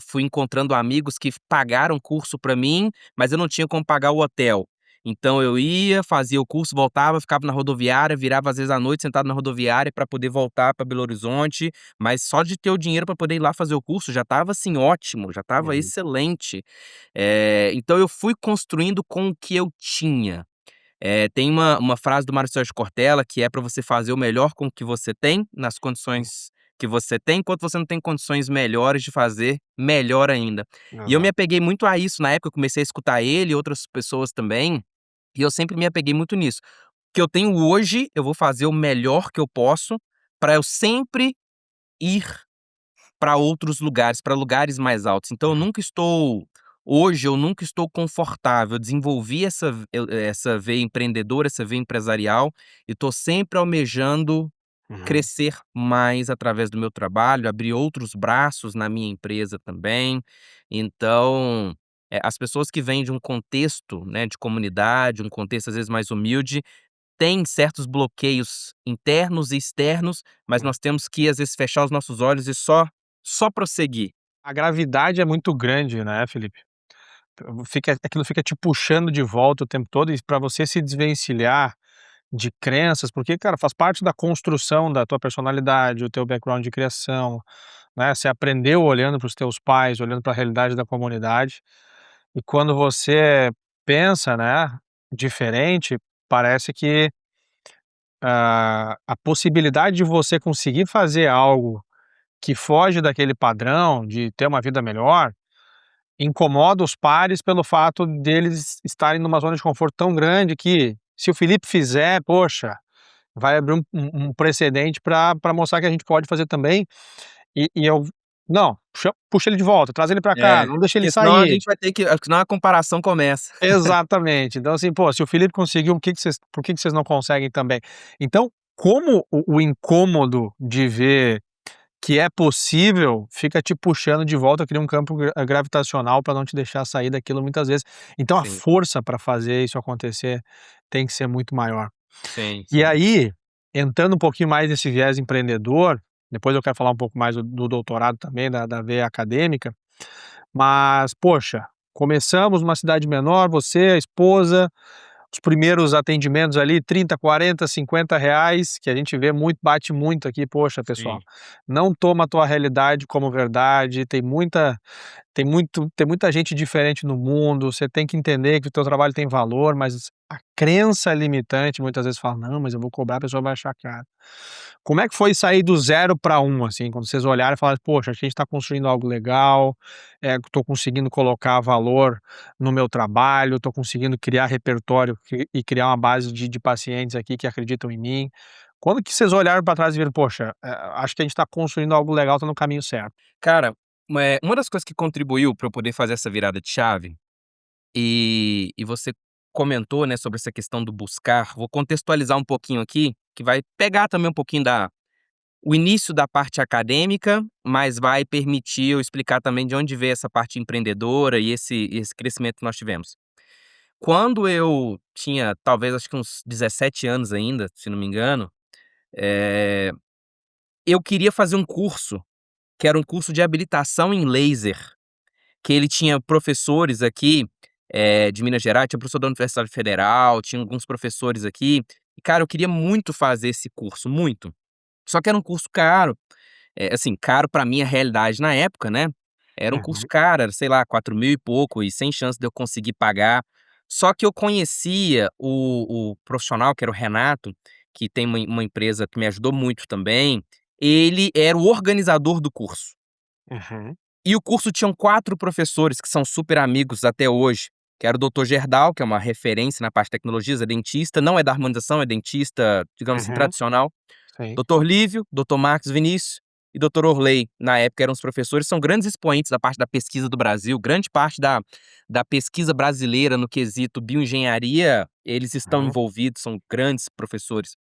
fui encontrando amigos que pagaram curso para mim, mas eu não tinha como pagar o hotel. Então eu ia, fazia o curso, voltava, ficava na rodoviária, virava às vezes à noite sentado na rodoviária para poder voltar para Belo Horizonte, mas só de ter o dinheiro para poder ir lá fazer o curso já estava assim ótimo, já estava Uhum. excelente. Então eu fui construindo com o que eu tinha. Tem uma frase do Mário Sérgio Cortella que é para você fazer o melhor com o que você tem, nas condições que você tem, enquanto você não tem condições melhores de fazer, melhor ainda. E eu me Exato. apeguei muito a isso na época, eu comecei a escutar ele e outras pessoas também, e eu sempre me apeguei muito nisso. O que eu tenho hoje, eu vou fazer o melhor que eu posso, para eu sempre ir para outros lugares, para lugares mais altos. Então eu nunca estou confortável, eu desenvolvi essa veia empreendedora, essa veia empresarial, e estou sempre almejando Uhum. crescer mais através do meu trabalho, abrir outros braços na minha empresa também. Então, as pessoas que vêm de um contexto, né, de comunidade, um contexto às vezes mais humilde, têm certos bloqueios internos e externos, mas Uhum. nós temos que às vezes fechar os nossos olhos e só prosseguir. A gravidade é muito grande, né, Felipe? Aquilo fica te puxando de volta o tempo todo e para você se desvencilhar de crenças, porque, cara, faz parte da construção da tua personalidade, o teu background de criação, né, você aprendeu olhando para os teus pais, olhando para a realidade da comunidade, e quando você pensa, né, diferente, parece que, a possibilidade de você conseguir fazer algo que foge daquele padrão de ter uma vida melhor, incomoda os pares pelo fato deles estarem numa zona de conforto tão grande que, se o Felipe fizer, poxa, vai abrir um precedente para mostrar que a gente pode fazer também, e eu não, puxa ele de volta, traz ele para cá, não deixa ele Porque senão a sair. gente vai ter que senão a comparação começa. Exatamente. Então assim, pô, se o Felipe conseguiu, por que que vocês não conseguem também? Então, como o incômodo de ver que é possível, fica te puxando de volta, cria um campo gravitacional para não te deixar sair daquilo muitas vezes. Então a Sim, força para fazer isso acontecer tem que ser muito maior. sim, E sim. aí, entrando um pouquinho mais nesse viés empreendedor, depois eu quero falar um pouco mais do doutorado também, da veia acadêmica, mas poxa, começamos numa cidade menor, você, a esposa, os primeiros atendimentos ali 30, 40, R$ 50, que a gente vê muito, bate muito aqui, poxa pessoal, Sim. não toma a tua realidade como verdade, tem muita Tem muita gente diferente no mundo, você tem que entender que o teu trabalho tem valor, mas a crença limitante muitas vezes fala: "Não, mas eu vou cobrar, a pessoa vai achar caro". Como é que foi sair do zero para um assim, quando vocês olharam e falaram: "Poxa, a gente está construindo algo legal, estou conseguindo colocar valor no meu trabalho, estou conseguindo criar repertório e criar uma base de pacientes aqui que acreditam em mim". Quando que vocês olharam para trás e viram: "Poxa, acho que a gente está construindo algo legal, está no caminho certo"? Cara, uma das coisas que contribuiu para eu poder fazer essa virada de chave, e você comentou, né, sobre essa questão do buscar, vou contextualizar um pouquinho aqui, que vai pegar também um pouquinho da o início da parte acadêmica, mas vai permitir eu explicar também de onde veio essa parte empreendedora e esse crescimento que nós tivemos. Quando eu tinha talvez acho que uns 17 anos ainda, se não me engano, eh, eu queria fazer um curso, que era um curso de habilitação em laser, que ele tinha professores aqui, de Minas Gerais, tinha professor da Universidade Federal, tinha alguns professores aqui, e cara, eu queria muito fazer esse curso, muito. Só que era um curso caro. Assim, caro pra minha realidade na época, né, era um curso Uhum, caro, era, sei lá, 4.000 e pouco e sem chance de eu conseguir pagar. Só que eu conhecia o profissional, que era o Renato, que tem uma empresa que me ajudou muito também, ele era o organizador do curso. uhum, E o curso tinham 4 professores que são super amigos até hoje, que era o doutor Gerdau, que é uma referência na parte de tecnologias, é dentista, não é da harmonização, é dentista, digamos assim, uhum, tradicional. sim, Doutor Lívio, doutor Marcos Vinícius e doutor Orley, na época eram os professores, são grandes expoentes da parte da pesquisa do Brasil, grande parte da pesquisa brasileira no quesito bioengenharia, eles estão uhum, envolvidos, são grandes professores.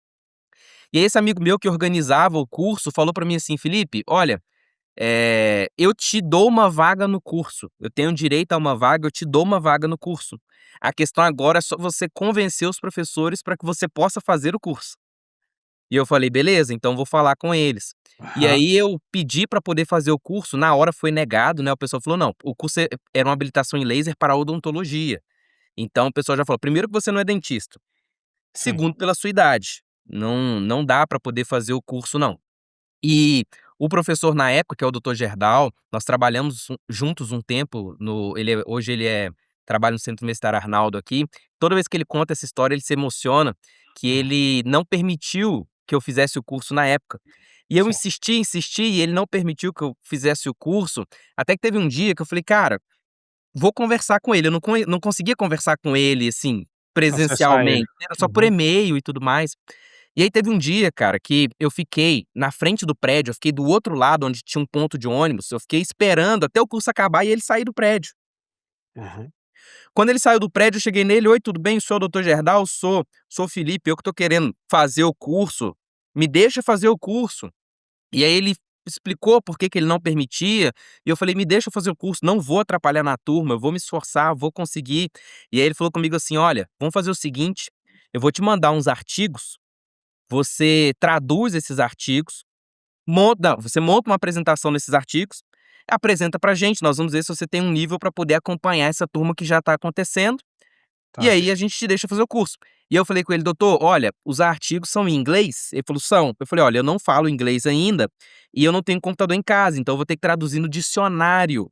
E aí esse amigo meu que organizava o curso falou pra mim assim: "Felipe, olha, eu te dou uma vaga no curso, eu tenho direito a uma vaga, eu te dou uma vaga no curso. A questão agora é só você convencer os professores para que você possa fazer o curso". E eu falei: "Beleza, então vou falar com eles". E aham, aí eu pedi para poder fazer o curso, na hora foi negado, né, o pessoal falou: "Não, o curso era uma habilitação em laser para odontologia". Então o pessoal já falou: "Primeiro que você não é dentista, sim, segundo pela sua idade, não dá para poder fazer o curso não". E o professor na época, que é o doutor Gerdau, nós trabalhamos juntos um tempo no hoje ele trabalha no Centro Universitário Arnaldo aqui. Toda vez que ele conta essa história, ele se emociona, que uhum, ele não permitiu que eu fizesse o curso na época. E eu sim, insisti, insisti, e ele não permitiu que eu fizesse o curso, até que teve um dia que eu falei: "Cara, vou conversar com ele", eu não conseguia conversar com ele, assim, acessar ele. presencialmente, era só por Uhum, e-mail e tudo mais. E aí teve um dia, cara, que eu fiquei na frente do prédio, eu fiquei do outro lado onde tinha um ponto de ônibus, eu fiquei esperando até o curso acabar e ele sair do prédio. uhum, Quando ele saiu do prédio, eu cheguei nele: "Oi, tudo bem? Sou o doutor Gerdau? Sou o Felipe, eu que tô querendo fazer o curso, me deixa fazer o curso". E aí ele explicou por que que ele não permitia, e eu falei: "Me deixa fazer o curso, não vou atrapalhar na turma, eu vou me esforçar, vou conseguir". E aí ele falou comigo assim: "Olha, vamos fazer o seguinte, eu vou te mandar uns artigos, você traduz esses artigos, você monta uma apresentação nesses artigos, apresenta pra gente, nós vamos ver se você tem um nível pra poder acompanhar essa turma que já tá acontecendo, e tá. aí a gente te deixa fazer o curso". E eu falei com ele: "Doutor, olha, os artigos são em inglês?" Ele falou: "São". Eu falei: "Olha, eu não falo inglês ainda, e eu não tenho computador em casa, então eu vou ter que traduzir no dicionário.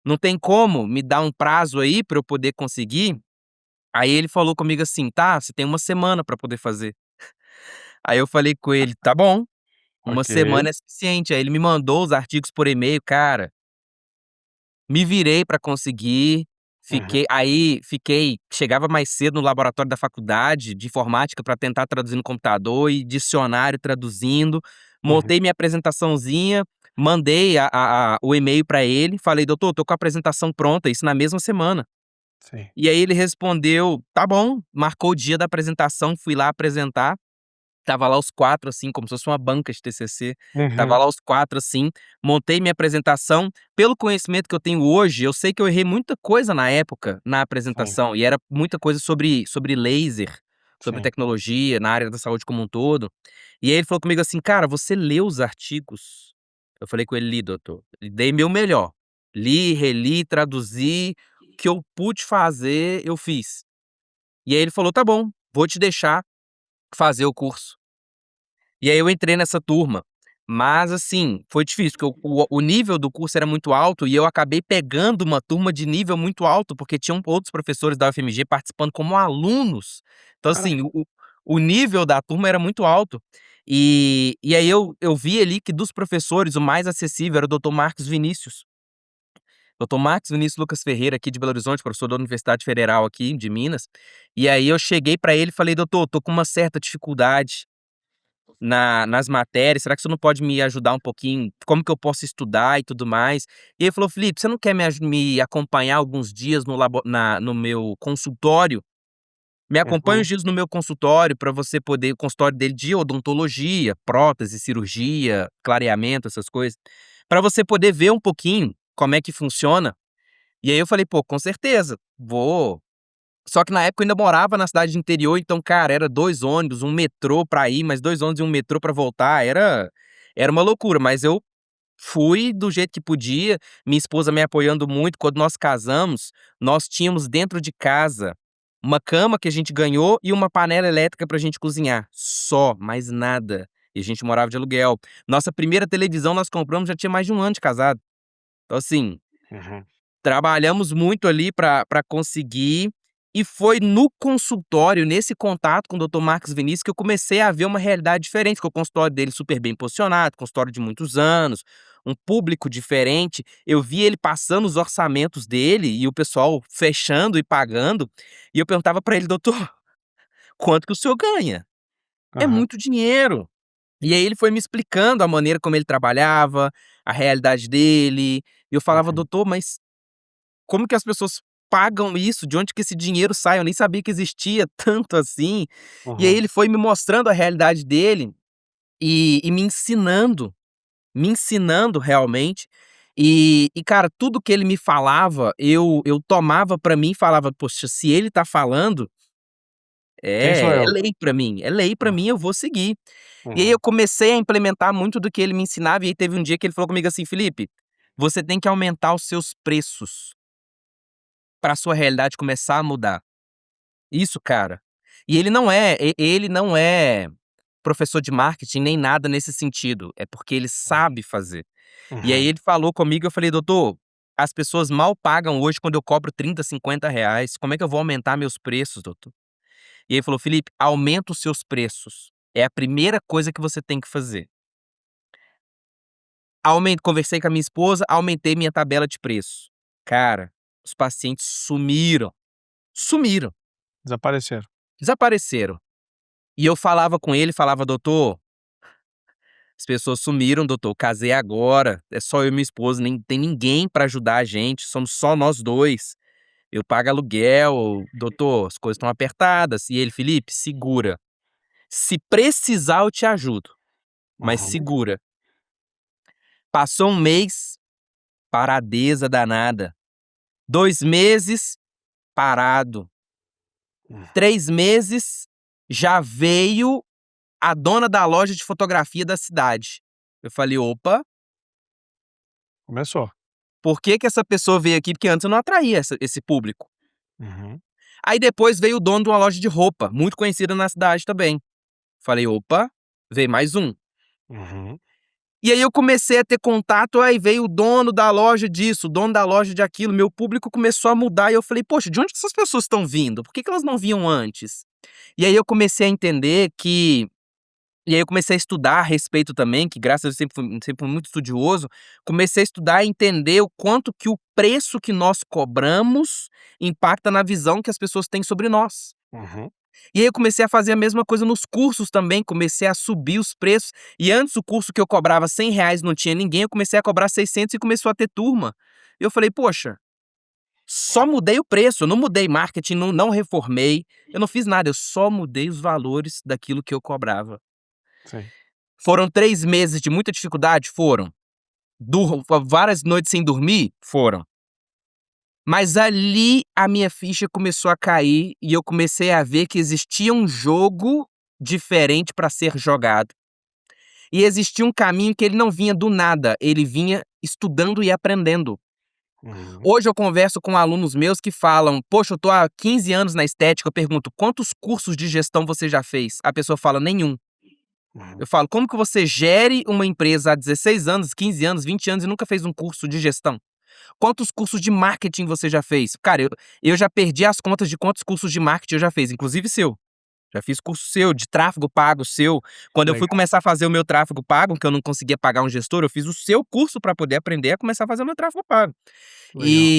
Não tem como me dar um prazo aí pra eu poder conseguir?" Aí ele falou comigo assim: "Tá, você tem uma semana pra poder fazer". Aí eu falei com ele: "Tá bom". Uma Ok, semana é suficiente. Aí ele me mandou os artigos por e-mail, cara, me virei pra conseguir, uhum, fiquei chegava mais cedo no laboratório da faculdade de informática pra tentar traduzir no computador e dicionário traduzindo, uhum, montei minha apresentaçãozinha, mandei o e-mail pra ele, falei: "Doutor, tô com a apresentação pronta", isso na mesma semana. sim, E aí ele respondeu: "Tá bom", marcou o dia da apresentação, fui lá apresentar. Tava lá os 4 assim, como se fosse uma banca de TCC, tava uhum, lá os 4 assim, montei minha apresentação. Pelo conhecimento que eu tenho hoje, eu sei que eu errei muita coisa na época, na sim, apresentação, e era muita coisa sobre laser, sobre sim, tecnologia, na área da saúde como um todo. E aí ele falou comigo assim: "Cara, você leu os artigos?" Eu falei com ele: "Li, doutor". Dei meu melhor. Li, reli, traduzi, o que eu pude fazer, eu fiz. E aí ele falou: "Tá bom, vou te deixar fazer o curso". E aí eu entrei nessa turma, Mas, assim, foi difícil, porque o nível do curso era muito alto e eu acabei pegando uma turma de nível muito alto, porque tinham outros professores da UFMG participando como alunos. Então, Cara, assim, o nível da turma era muito alto. E aí eu vi ali que dos professores, o mais acessível era o doutor Marcos Vinícius. Doutor Marcos Vinícius Lucas Ferreira, aqui de Belo Horizonte, professor da Universidade Federal aqui de Minas. E aí eu cheguei para ele e falei: "Doutor, tô com uma certa dificuldade nas matérias, será que você não pode me ajudar um pouquinho? Como que eu posso estudar e tudo mais?" E ele falou: "Felipe, você não quer me acompanhar alguns dias no meu consultório? Me acompanha uns uhum, dias no meu consultório para você poder", o consultório dele de odontologia, prótese, cirurgia, clareamento, essas coisas, "para você poder ver um pouquinho como é que funciona." E aí eu falei: "Pô, com certeza, vou." Só que na época eu ainda morava na cidade de interior, então, cara, era 2 ônibus, um metrô pra ir, mais 2 ônibus e um metrô pra voltar, era uma loucura, mas eu fui do jeito que podia, minha esposa me apoiando muito. Quando nós casamos, nós tínhamos dentro de casa uma cama que a gente ganhou e uma panela elétrica pra gente cozinhar, só, mais nada. E a gente morava de aluguel. Nossa primeira televisão nós compramos já tinha mais de 1 ano de casado. Então, assim, uhum, trabalhamos muito ali para conseguir, e foi no consultório, nesse contato com o doutor Marcos Vinícius, que eu comecei a ver uma realidade diferente, porque o consultório dele super bem posicionado, consultório de muitos anos, um público diferente. Eu vi ele passando os orçamentos dele e o pessoal fechando e pagando, e eu perguntava para ele: "Doutor, quanto que o senhor ganha? É aham, muito dinheiro." E aí ele foi me explicando a maneira como ele trabalhava, a realidade dele, e eu falava: uhum, "Doutor, mas como que as pessoas pagam isso? De onde que esse dinheiro sai?" Eu nem sabia que existia tanto assim. E aí uhum, ele foi me mostrando a realidade dele e me ensinando realmente. E cara, tudo que ele me falava, eu tomava pra mim e falava: "Poxa, se ele tá falando, quem sou é eu? lei pra mim, é lei pra mim, eu vou seguir." E aí eu Uhum, comecei a implementar muito do que ele me ensinava, e aí teve um dia que ele falou comigo assim: "Felipe, você tem que aumentar os seus preços pra sua realidade começar a mudar." Isso, cara. E ele não é professor de marketing nem nada nesse sentido, é porque ele sabe fazer. E aí uhum. ele falou comigo, eu falei: "Doutor, as pessoas mal pagam hoje quando eu cobro 30, R$ 50, como é que eu vou aumentar meus preços, doutor?" E ele falou: "Felipe, aumenta os seus preços, é a primeira coisa que você tem que fazer." Conversei com a minha esposa, aumentei minha tabela de preço. Cara, os pacientes sumiram, sumiram, Desapareceram. desapareceram. E eu falava com ele, falava: "Doutor, as pessoas sumiram, doutor, casei agora, é só eu e minha esposa, nem tem ninguém pra ajudar a gente, somos só nós 2. Eu pago aluguel, doutor, as coisas estão apertadas." E ele: "Felipe, segura. Se precisar eu te ajudo, mas Uhum, segura." Passou um mês, paradeza danada. 2 meses, parado. hum. 3 meses, já veio a dona da loja de fotografia da cidade. Eu falei: "Opa, Começou. por que que essa pessoa veio aqui?" Porque antes eu não atraía esse público. Uhum, Aí depois veio o dono de uma loja de roupa, muito conhecida na cidade também. Falei: "Opa, veio mais um." uhum, E aí eu comecei a ter contato, aí veio o dono da loja disso, o dono da loja de aquilo, meu público começou a mudar e eu falei: "Poxa, de onde que essas pessoas estão vindo? Por que que elas não vinham antes?" E aí eu comecei a entender que E aí eu comecei a estudar a respeito também, que graças a Deus sempre fui muito estudioso, comecei a estudar e entender o quanto que o preço que nós cobramos impacta na visão que as pessoas têm sobre nós. uhum. E aí eu comecei a fazer a mesma coisa nos cursos também, comecei a subir os preços, e antes o curso que eu cobrava R$ 100 não tinha ninguém, eu comecei a cobrar 600 e começou a ter turma. Eu falei: "Poxa, só mudei o preço, eu não mudei marketing, não reformei, eu não fiz nada, eu só mudei os valores daquilo que eu cobrava." Sim. Foram 3 meses de muita dificuldade? Foram. Várias noites sem dormir? Foram. Mas ali a minha ficha começou a cair e eu comecei a ver que existia um jogo diferente para ser jogado. E existia um caminho que ele não vinha do nada, ele vinha estudando e aprendendo. Uhum. Hoje eu converso com alunos meus que falam: "Poxa, eu tô há 15 anos na estética", eu pergunto: "Quantos cursos de gestão você já fez?" A pessoa fala: "Nenhum." Uhum. Eu falo: "Como que você gere uma empresa há 16 anos, 15 anos, 20 anos e nunca fez um curso de gestão? Quantos cursos de marketing você já fez?" Cara, eu já perdi as contas de quantos cursos de marketing eu já fiz, inclusive seu. Já fiz curso seu, de tráfego pago seu. Quando eu fui Legal, começar a fazer o meu tráfego pago, que eu não conseguia pagar um gestor, eu fiz o seu curso para poder aprender a começar a fazer o meu tráfego pago. legal.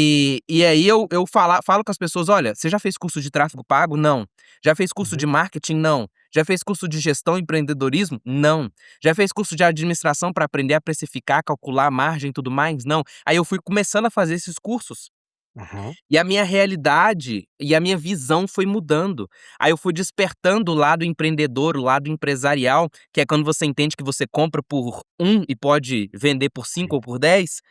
E aí eu falo com as pessoas: "Olha, você já fez curso de tráfego pago? Não. Já fez curso de Uhum, marketing? Não. Já fez curso de gestão e empreendedorismo? Não. Já fez curso de administração para aprender a precificar, calcular a margem e tudo mais? Não". Aí eu fui começando a fazer esses cursos. uhum, E a minha realidade e a minha visão foi mudando. Aí eu fui despertando o lado empreendedor, o lado empresarial, que é quando você entende que você compra por um e pode vender por 5 ou por 10.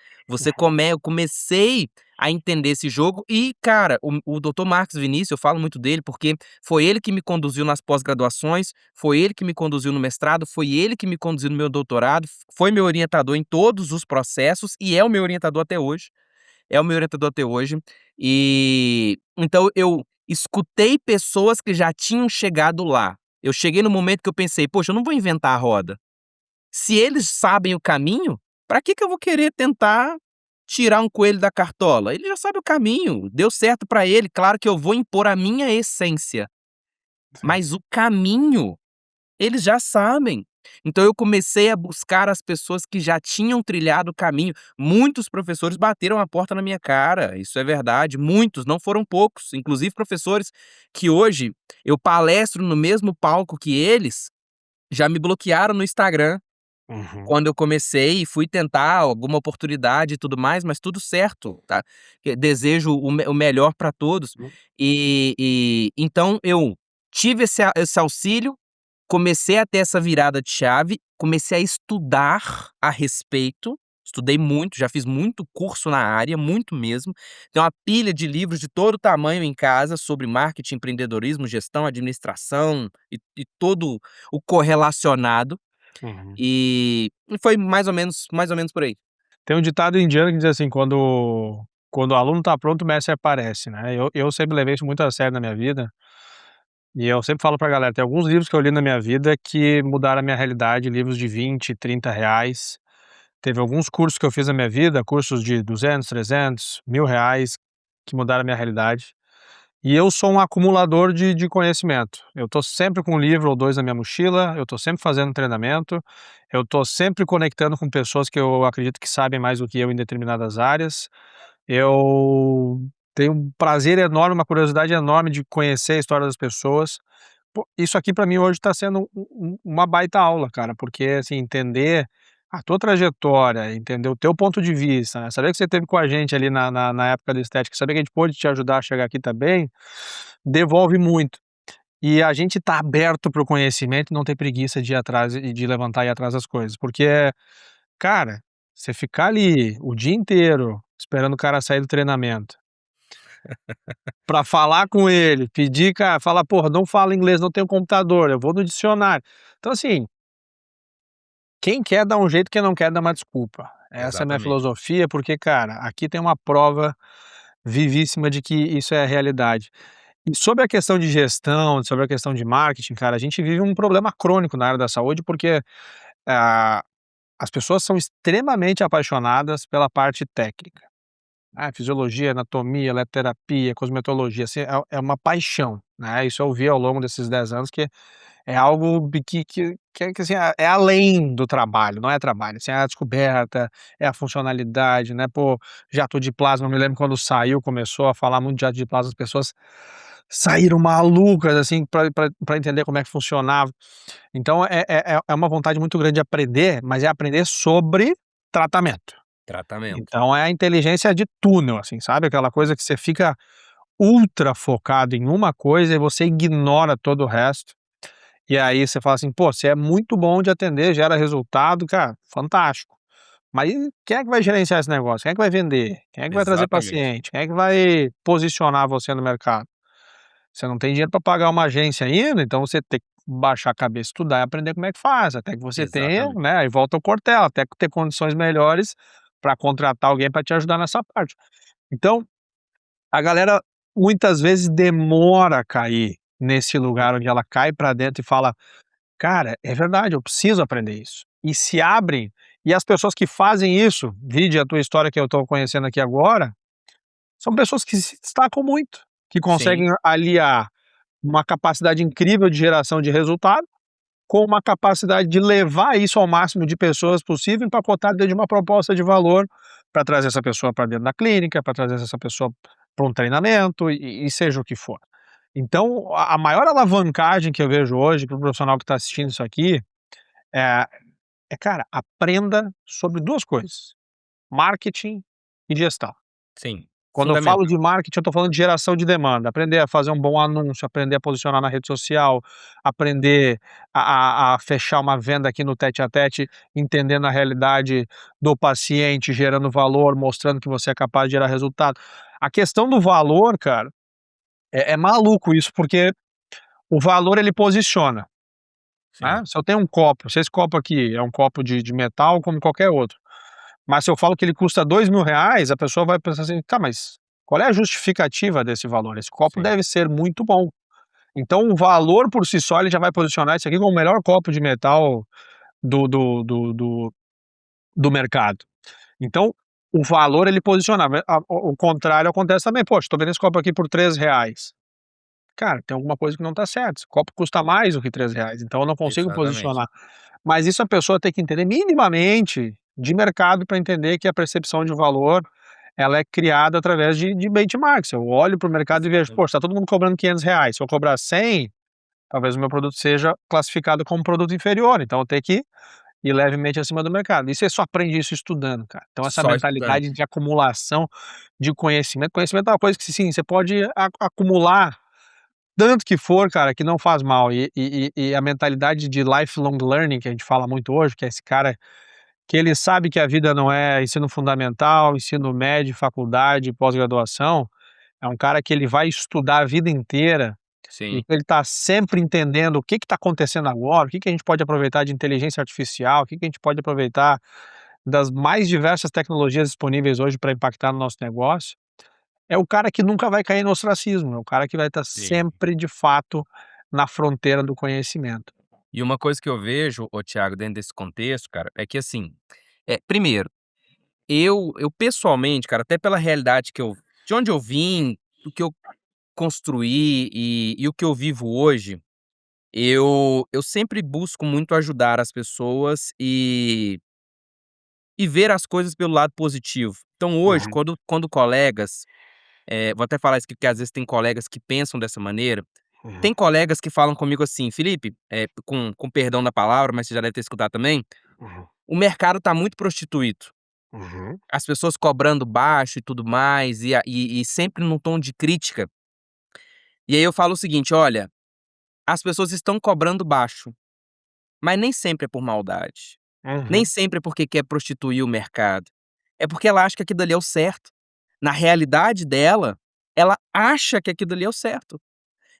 Eu comecei a entender esse jogo e, cara, o doutor Marcos Vinícius, eu falo muito dele, porque foi ele que me conduziu nas pós-graduações, foi ele que me conduziu no mestrado, foi ele que me conduziu no meu doutorado, foi meu orientador em todos os processos e é o meu orientador até hoje. É o meu orientador até hoje. E então eu escutei pessoas que já tinham chegado lá. Eu cheguei no momento que eu pensei: "Poxa, eu não vou inventar a roda. Se eles sabem o caminho, para que que eu vou querer tentar tirar um coelho da cartola? Ele já sabe o caminho, deu certo para ele, claro que eu vou impor a minha essência, sim. mas o caminho eles já sabem. Então eu comecei a buscar as pessoas que já tinham trilhado o caminho. Muitos professores bateram a porta na minha cara, isso é verdade, muitos, não foram poucos, inclusive professores que hoje eu palestro no mesmo palco que eles, já me bloquearam no Instagram Uhum, quando eu comecei e fui tentar alguma oportunidade e tudo mais, mas tudo certo, tá. Desejo o melhor para todos. uhum, E então eu tive esse auxílio. Comecei a ter essa virada de chave, comecei a estudar a respeito, estudei muito, já fiz muito curso na área, muito mesmo. Tenho uma pilha de livros de todo tamanho em casa sobre marketing, empreendedorismo, gestão, administração e todo o correlacionado, uhum. e foi mais ou menos por aí. Tem um ditado indiano que diz assim: quando o aluno está pronto, o mestre aparece, né. Eu sempre levei isso muito a sério na minha vida, e eu sempre falo pra galera, tem alguns livros que eu li na minha vida que mudaram a minha realidade, livros de 20, R$ 30. Teve alguns cursos que eu fiz na minha vida, cursos de 200, 300, R$ 1.000, que mudaram a minha realidade. E eu sou um acumulador de conhecimento. Eu tô sempre com um livro ou 2 na minha mochila, eu tô sempre fazendo treinamento, eu tô sempre conectando com pessoas que eu acredito que sabem mais do que eu em determinadas áreas. Eu tenho um prazer enorme, uma curiosidade enorme de conhecer a história das pessoas. Pô, isso aqui para mim hoje está sendo uma baita aula, cara, porque, assim, entender a tua trajetória, entender o teu ponto de vista, né, saber que você esteve com a gente ali na época da estética, saber que a gente pôde te ajudar a chegar aqui também, devolve muito. E a gente tá aberto para o conhecimento e não ter preguiça de ir atrás e de levantar e ir atrás das coisas, porque, cara, você ficar ali o dia inteiro esperando o cara sair do treinamento pra falar com ele, pedir, cara, falar: "Porra, não falo inglês, não tenho computador, eu vou no dicionário". Então, assim, quem quer dá um jeito, quem não quer dá uma desculpa. Essa é a minha Exatamente. filosofia, porque, cara, aqui tem uma prova vivíssima de que isso é a realidade. E sobre a questão de gestão, sobre a questão de marketing, cara, a gente vive um problema crônico na área da saúde, porque, ah, as pessoas são extremamente apaixonadas pela parte técnica. Ah, fisiologia, anatomia, eletroterapia, cosmetologia, assim, é uma paixão, né, isso eu vi ao longo desses 10 anos que é algo que, assim, é além do trabalho, não é trabalho, assim, é a descoberta, é a funcionalidade, né, pô, jato de plasma, eu me lembro quando saiu, começou a falar muito de jato de plasma, as pessoas saíram malucas, assim, pra entender como é que funcionava. Então é uma vontade muito grande de aprender, mas é aprender sobre tratamento. Tratamento. Então é a inteligência de túnel, assim, sabe, aquela coisa que você fica ultra focado em uma coisa e você ignora todo o resto. E aí você fala assim: "Pô, você é muito bom de atender, gera resultado, cara, fantástico. Mas e quem é que vai gerenciar esse negócio? Quem é que vai vender? Quem é que vai trazer Exatamente. paciente? Quem é que vai posicionar você no mercado?". Você não tem dinheiro para pagar uma agência ainda, então você tem que baixar a cabeça, estudar e aprender como é que faz, até que você tenha, Exatamente. né, aí volta ao Cortella, até que ter condições melhores para contratar alguém para te ajudar nessa parte. Então, a galera muitas vezes demora a cair nesse lugar onde ela cai para dentro e fala: Cara, é verdade, eu preciso aprender isso. E se abrem, e as pessoas que fazem isso, vide a tua história que eu estou conhecendo aqui agora, são pessoas que se destacam muito, que Sim, conseguem aliar uma capacidade incrível de geração de resultado, com uma capacidade de levar isso ao máximo de pessoas possível, empacotado dentro de uma proposta de valor, para trazer essa pessoa para dentro da clínica, para trazer essa pessoa para um treinamento e seja o que for. Então, a maior alavancagem que eu vejo hoje para o profissional que está assistindo isso aqui é cara, aprenda sobre 2 coisas: marketing e gestão. sim, Quando eu falo de fundamental. marketing, eu estou falando de geração de demanda, aprender a fazer um bom anúncio, aprender a posicionar na rede social, aprender a fechar uma venda aqui no tete-a-tete, entendendo a realidade do paciente, gerando valor, mostrando que você é capaz de gerar resultado. A questão do valor, cara, é maluco isso, porque o valor ele posiciona, né. Sim, Se eu tenho um copo, se esse copo aqui é um copo de metal como qualquer outro, mas se eu falo que ele custa R$ 2.000, a pessoa vai pensar assim: "Tá, mas qual é a justificativa desse valor? Esse copo sim, deve ser muito bom". Então o valor por si só ele já vai posicionar isso aqui como o melhor copo de metal do mercado. Então, o valor ele posiciona, o contrário acontece também: "Poxa, estou vendendo esse copo aqui por R$ 3. Cara, tem alguma coisa que não está certo, esse copo custa mais do que R$ 3, então eu não consigo exatamente. posicionar. Mas isso a pessoa tem que entender minimamente de mercado para entender que a percepção de valor, ela é criada através de benchmarks. Eu olho para o mercado e vejo: "Poxa, Exatamente. está todo mundo cobrando R$ 500, se eu cobrar 100, talvez o meu produto seja classificado como produto inferior, então eu tenho que ir levemente acima do mercado". E você só aprende isso estudando, cara. Então essa Só estudando. mentalidade de acumulação de conhecimento é uma coisa que sim, você pode acumular tanto que for, cara, que não faz mal. E a mentalidade de lifelong learning que a gente fala muito hoje, que é esse cara que ele sabe que a vida não é ensino fundamental, ensino médio, faculdade, pós-graduação, é um cara que ele vai estudar a vida inteira e Sim, ele está sempre entendendo o que está acontecendo agora, o que que a gente pode aproveitar de inteligência artificial, o que que a gente pode aproveitar das mais diversas tecnologias disponíveis hoje para impactar no nosso negócio. É o cara que nunca vai cair no ostracismo, é o cara que vai estar sim. sempre, de fato, na fronteira do conhecimento. E uma coisa que eu vejo, ô Thiago, dentro desse contexto, cara, é que assim, primeiro, eu pessoalmente, cara, até pela realidade que eu de onde eu vim, do que eu construí e o que eu vivo hoje, eu sempre busco muito ajudar as pessoas e ver as coisas pelo lado positivo. Então hoje, Uhum, quando colegas, vou até falar isso aqui, porque às vezes tem colegas que pensam dessa maneira. uhum, Tem colegas que falam comigo assim: "Felipe", com perdão da palavra, mas você já deve ter escutado também, uhum, "o mercado tá muito prostituído". uhum, As pessoas cobrando baixo e tudo mais, e sempre num tom de crítica. E aí eu falo o seguinte: "Olha, as pessoas estão cobrando baixo, mas nem sempre é por maldade. Nem uhum. sempre é porque quer prostituir o mercado. É porque ela acha que aquilo dali é o certo. Na realidade dela, ela acha que aquilo ali é o certo".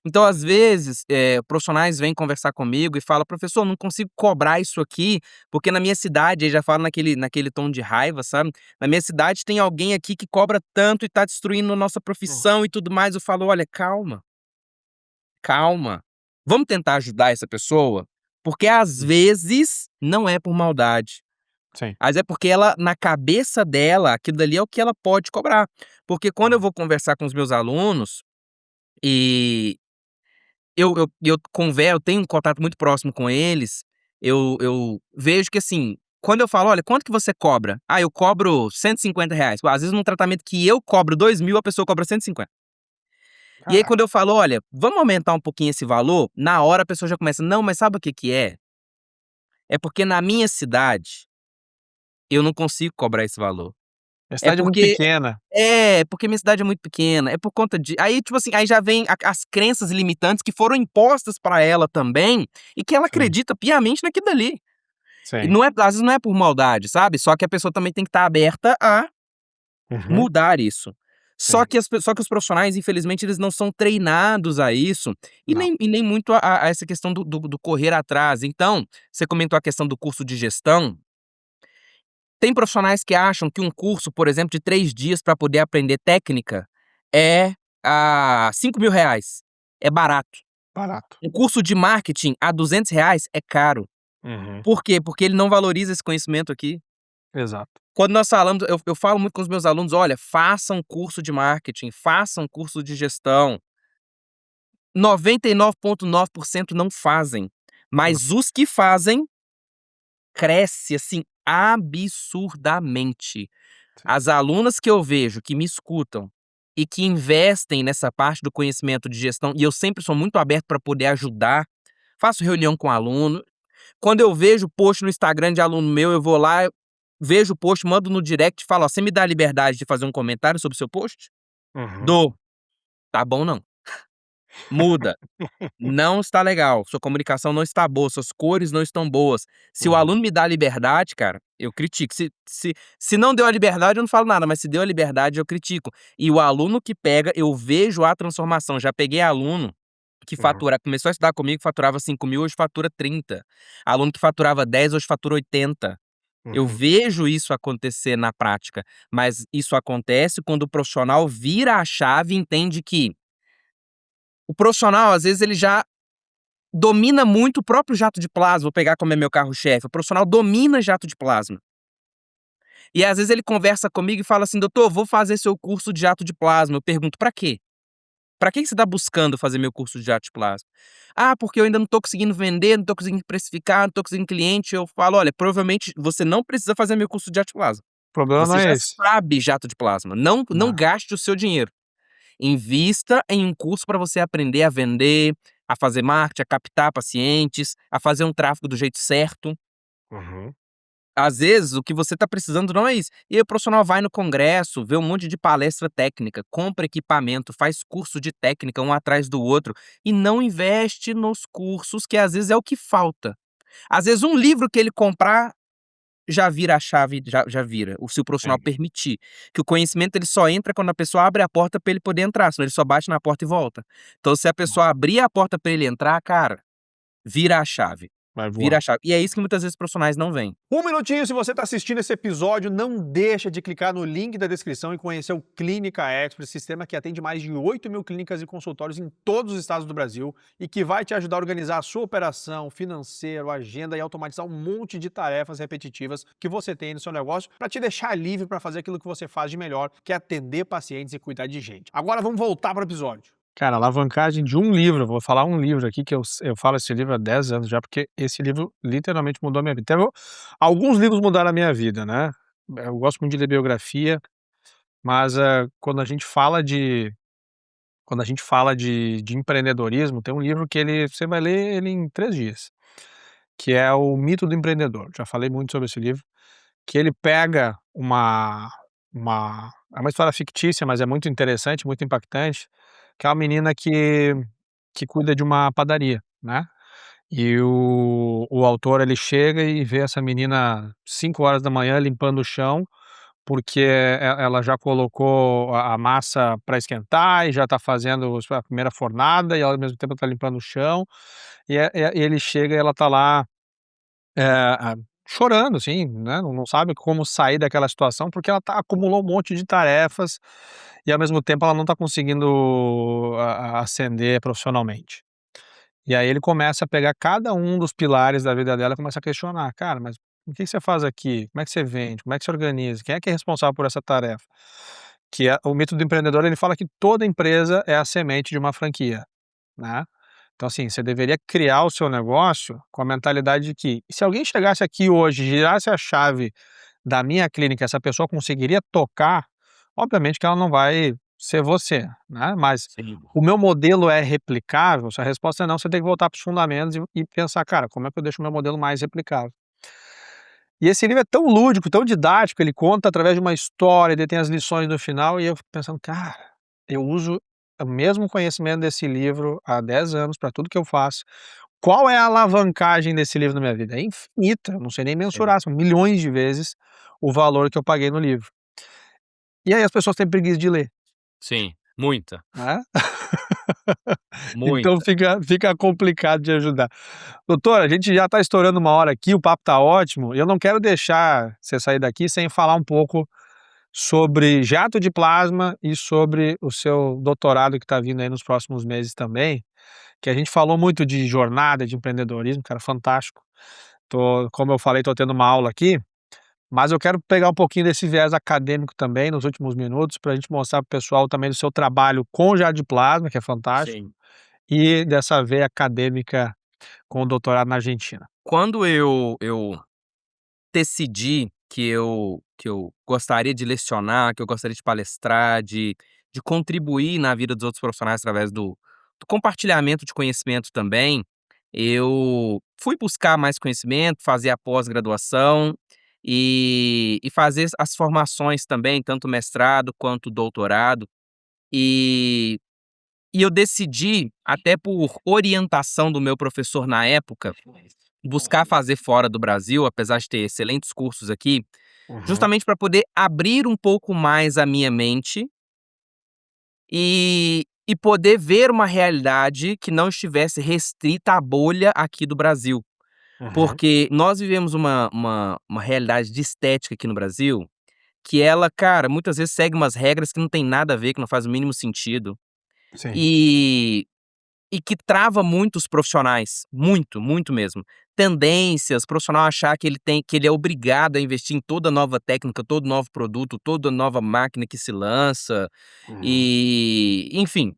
Então, às vezes, profissionais vêm conversar comigo e falam: "Professor, não consigo cobrar isso aqui, porque na minha cidade", aí já fala naquele tom de raiva, sabe, "na minha cidade tem alguém aqui que cobra tanto e tá destruindo a nossa Hum, profissão e tudo mais". Eu falo: "Olha, calma, calma. Vamos tentar ajudar essa pessoa? Porque às hum. vezes não é por maldade, Sim. mas é porque ela na cabeça dela, aquilo dali é o que ela pode cobrar". Porque quando eu Hum, vou conversar com os meus alunos e eu tenho um contato muito próximo com eles, eu vejo que, assim, quando eu falo: "Olha, quanto que você cobra?", "Ah, eu cobro R$ 150". Pô, às vezes num tratamento que eu cobro 2.000, a pessoa cobra 150. E aí quando caraca. eu falo: "Olha, vamos aumentar um pouquinho esse valor", na hora a pessoa já começa: "Não, mas sabe o que que é? É porque na minha cidade, eu não consigo cobrar esse valor. A É cidade é muito porque pequena. porque minha cidade é muito pequena, é por conta de". Aí, tipo assim, aí já vem as crenças limitantes que foram impostas pra ela também, e que ela Sim, acredita piamente naquilo dali. E sim, não é às vezes não é por maldade, sabe, só que a pessoa também tem que estar aberta a uhum, mudar isso. sim. Só que os profissionais, infelizmente, eles não são treinados a isso, Não. e nem muito a essa questão do correr atrás. Então, você comentou a questão do curso de gestão. Tem profissionais que acham que um curso, por exemplo, de 3 dias para poder aprender técnica é, R$ 5.000, é barato. Barato. Um curso de marketing a R$ 200 é caro. Uhum. Por quê? Porque ele não valoriza esse conhecimento aqui. Exato. Quando nós falamos, eu falo muito com os meus alunos: "Olha, façam curso de marketing, façam curso de gestão". 99,9% não fazem, Hum, mas os que fazem, cresce, assim, absurdamente. sim. As alunas que eu vejo que me escutam e que investem nessa parte do conhecimento de gestão, e eu sempre sou muito aberto para poder ajudar, faço reunião com aluno. Quando eu vejo post no Instagram de aluno meu, eu vou lá, vejo o post, mando no direct e falo: "Ó, você me dá a liberdade de fazer um comentário sobre o seu post?". Uhum. "Dou". "Tá bom não, muda". Não está legal, sua comunicação não está boa, suas cores não estão boas. Se o Uhum. aluno me dá a liberdade, cara, eu critico. Se não deu a liberdade, eu não falo nada, mas se deu a liberdade, eu critico. E o aluno que pega, eu vejo a transformação. Já peguei aluno que Uhum. começou a estudar comigo, faturava 5.000, hoje fatura 30. Aluno que faturava 10, hoje fatura 80. Eu Uhum. vejo isso acontecer na prática, mas isso acontece quando o profissional vira a chave e entende que o profissional, às vezes, ele já domina muito o próprio jato de plasma, vou pegar como é meu carro-chefe, o profissional domina jato de plasma. E às vezes ele conversa comigo e fala assim: "Doutor, vou fazer seu curso de jato de plasma". Eu pergunto: "Pra quê? Pra que você tá buscando fazer meu curso de jato de plasma?". "Ah, porque eu ainda não tô conseguindo vender, não tô conseguindo precificar, não tô conseguindo cliente". Eu falo: "Olha, provavelmente você não precisa fazer meu curso de jato de plasma. O problema não Você é já esse, sabe jato de plasma, não né. gaste o seu dinheiro. Invista em um curso para você aprender a vender, a fazer marketing, a captar pacientes, a fazer um tráfego do jeito certo". Uhum. Às vezes, o que você está precisando não é isso. E aí o profissional vai no congresso, vê um monte de palestra técnica, compra equipamento, faz curso de técnica um atrás do outro e não investe nos cursos, que às vezes é o que falta. Às vezes um livro que ele comprar já vira a chave, já vira, o se o profissional Sim. permitir. Que o conhecimento ele só entra quando a pessoa abre a porta para ele poder entrar, senão ele só bate na porta e volta. Então se a pessoa abrir a porta para ele entrar, cara, vira a chave, Vai vira voar. a chave. E é isso que muitas vezes os profissionais não veem. Um minutinho, se você está assistindo esse episódio, não deixa de clicar no link da descrição e conhecer o Clínica Expert, sistema que atende mais de 8.000 clínicas e consultórios em todos os estados do Brasil e que vai te ajudar a organizar a sua operação, financeiro, agenda e automatizar um monte de tarefas repetitivas que você tem no seu negócio para te deixar livre para fazer aquilo que você faz de melhor, que é atender pacientes e cuidar de gente. Agora vamos voltar para o episódio. Cara, alavancagem de um livro, vou falar um livro aqui que eu falo esse livro há 10 anos já, porque esse livro literalmente mudou a minha vida. Alguns livros mudaram a minha vida, né. Eu gosto muito de ler biografia, mas, quando a gente fala de empreendedorismo, tem um livro que você vai ler ele em 3 dias, que é O Mito do Empreendedor. Já falei muito sobre esse livro, que ele pega uma história fictícia, mas é muito interessante, muito impactante, que é uma menina que cuida de uma padaria, né. E o autor, ele chega e vê essa menina 5 horas da manhã limpando o chão, porque ela já colocou a massa para esquentar e já está fazendo a primeira fornada e ela, ao mesmo tempo, está limpando o chão, e ele chega e ela está lá, chorando, assim, né, não sabe como sair daquela situação, porque ela acumulou um monte de tarefas e, ao mesmo tempo, ela não está conseguindo ascender profissionalmente. E aí ele começa a pegar cada um dos pilares da vida dela e começa a questionar: "Cara, mas o que que você faz aqui? Como é que você vende? Como é que você organiza? Quem é responsável por essa tarefa?". Que é o mito do empreendedor, ele fala que toda empresa é a semente de uma franquia, né. Então, assim, você deveria criar o seu negócio com a mentalidade de que se alguém chegasse aqui hoje, girasse a chave da minha clínica, essa pessoa conseguiria tocar, obviamente que ela não vai ser você, né, mas Sim. o meu modelo é replicável? Se a resposta é não, você tem que voltar para os fundamentos e pensar: "Cara, como é que eu deixo o meu modelo mais replicável?". E esse livro é tão lúdico, tão didático, ele conta através de uma história, ele tem as lições no final, e eu fico pensando: "Cara, eu uso o mesmo conhecimento desse livro há 10 anos para tudo que eu faço". Qual é a alavancagem desse livro na minha vida? É infinita, eu não sei nem Sim. mensurar, são milhões de vezes o valor que eu paguei no livro. E aí as pessoas têm preguiça de ler, Sim, muita, né, então muita. fica complicado de ajudar. Doutor, a gente já está estourando 1 hora aqui, o papo está ótimo, e eu não quero deixar você sair daqui sem falar um pouco sobre jato de plasma e sobre o seu doutorado que está vindo aí nos próximos meses também, que a gente falou muito de jornada, de empreendedorismo, cara, fantástico. Como eu falei, tô tendo uma aula aqui, mas eu quero pegar um pouquinho desse viés acadêmico também nos últimos minutos, para a gente mostrar para o pessoal também do seu trabalho com jato de plasma, que é fantástico, Sim. e dessa veia acadêmica com o doutorado na Argentina. Quando eu decidi que eu gostaria de lecionar, que eu gostaria de palestrar, de contribuir na vida dos outros profissionais através do compartilhamento de conhecimento também, eu fui buscar mais conhecimento, fazer a pós-graduação e fazer as formações também, tanto mestrado quanto doutorado. E e eu decidi, até por orientação do meu professor na época, buscar fazer fora do Brasil, apesar de ter excelentes cursos aqui, Uhum, justamente para poder abrir um pouco mais a minha mente e poder ver uma realidade que não estivesse restrita à bolha aqui do Brasil. uhum, Porque nós vivemos uma realidade de estética aqui no Brasil, que ela, cara, muitas vezes segue umas regras que não tem nada a ver, que não faz o mínimo sentido. sim. E E que trava muitos profissionais, muito, muito mesmo. Tendências, profissional achar que ele é obrigado a investir em toda nova técnica, todo novo produto, toda nova máquina que se lança, Uhum, e enfim.